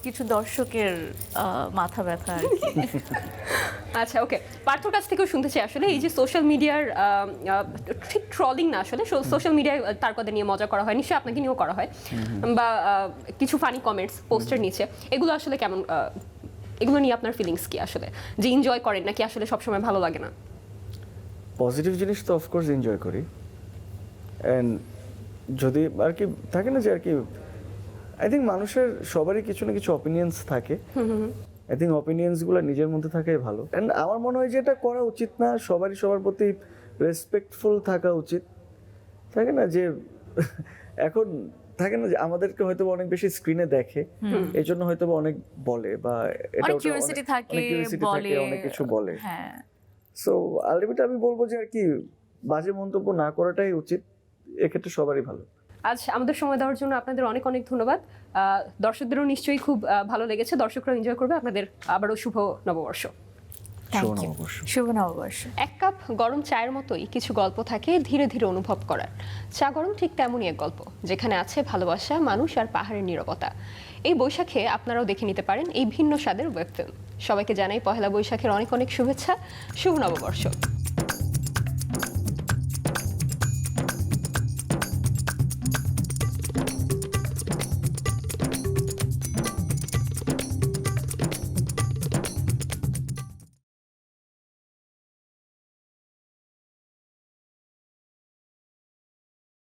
কিছু দর্শকের মাথা ব্যথা আর কি। আচ্ছা, ওকে, পার্থর কাছ থেকেও শুনতে চাই আসলে এই যে সোশ্যাল মিডিয়ার ঠিক ট্রলিং না, আসলে সোশ্যাল মিডিয়ায় তার কথা নিয়ে মজা করা হয়, নিশ্চয়ই আপনাকে নিয়েও করা হয়, বা কিছু ফানি কমেন্টস পোস্টের নিচে, এগুলো আসলে কেমন এগুলো নিয়ে আপনার ফিলিংস কি আসলে, যে এনজয় করেন নাকি আসলে সবসময় ভালো লাগে না? পজিটিভ জিনিস তো অফকোর্স এনজয় করি, অ্যান্ড যদি আর কি থাকে না যে আর কি আই থিঙ্ক মানুষের সবারই কিছু না কিছু অপিনিয়ন্স থাকে, আই থিঙ্ক অপিনিয়ন্সগুলো নিজের মধ্যে থাকাই ভালো। অ্যান্ড আমার মনে হয় যে এটা করা উচিত না, সবারই সবার প্রতি রেসপেক্টফুল থাকা উচিত। থাকে না যে এখন থাকে না যে আমাদেরকে হয়তো অনেক বেশি স্ক্রিনে দেখে, এই জন্য হয়তো অনেক বলে বা এটা অনেক ওটা কিউরিওসিটি থাকে, বলে অনেক কিছু বলে। হ্যাঁ, সো আলটিমেটলি আমি বলবো যে আর কি বাজে মন্তব্য না করাটাই উচিত, এক্ষেত্রে সবারই ভালো। আজ আমাদের সময় দেওয়ার জন্য আপনাদের অনেক অনেক ধন্যবাদ। দর্শকদেরও নিশ্চয়ই খুব ভালো লেগেছে, দর্শকরাও এনজয় করবে। আপনাদের আবারও শুভ নববর্ষ। থ্যাংক শুভ ইউ। নববর্ষ। শুভ নববর্ষ। এক কাপ গরম চায়ের মতোই কিছু গল্প থাকে ধীরে ধীরে অনুভব করার। চা গরম ঠিক তেমনই এক গল্প, যেখানে আছে ভালোবাসা, মানুষ আর পাহাড়ের নীরবতা। এই বৈশাখে আপনারাও দেখে নিতে পারেন এই ভিন্ন স্বাদের ওয়েব ফিল্ম। সবাইকে জানাই পহেলা বৈশাখের অনেক অনেক শুভেচ্ছা, শুভ নববর্ষ।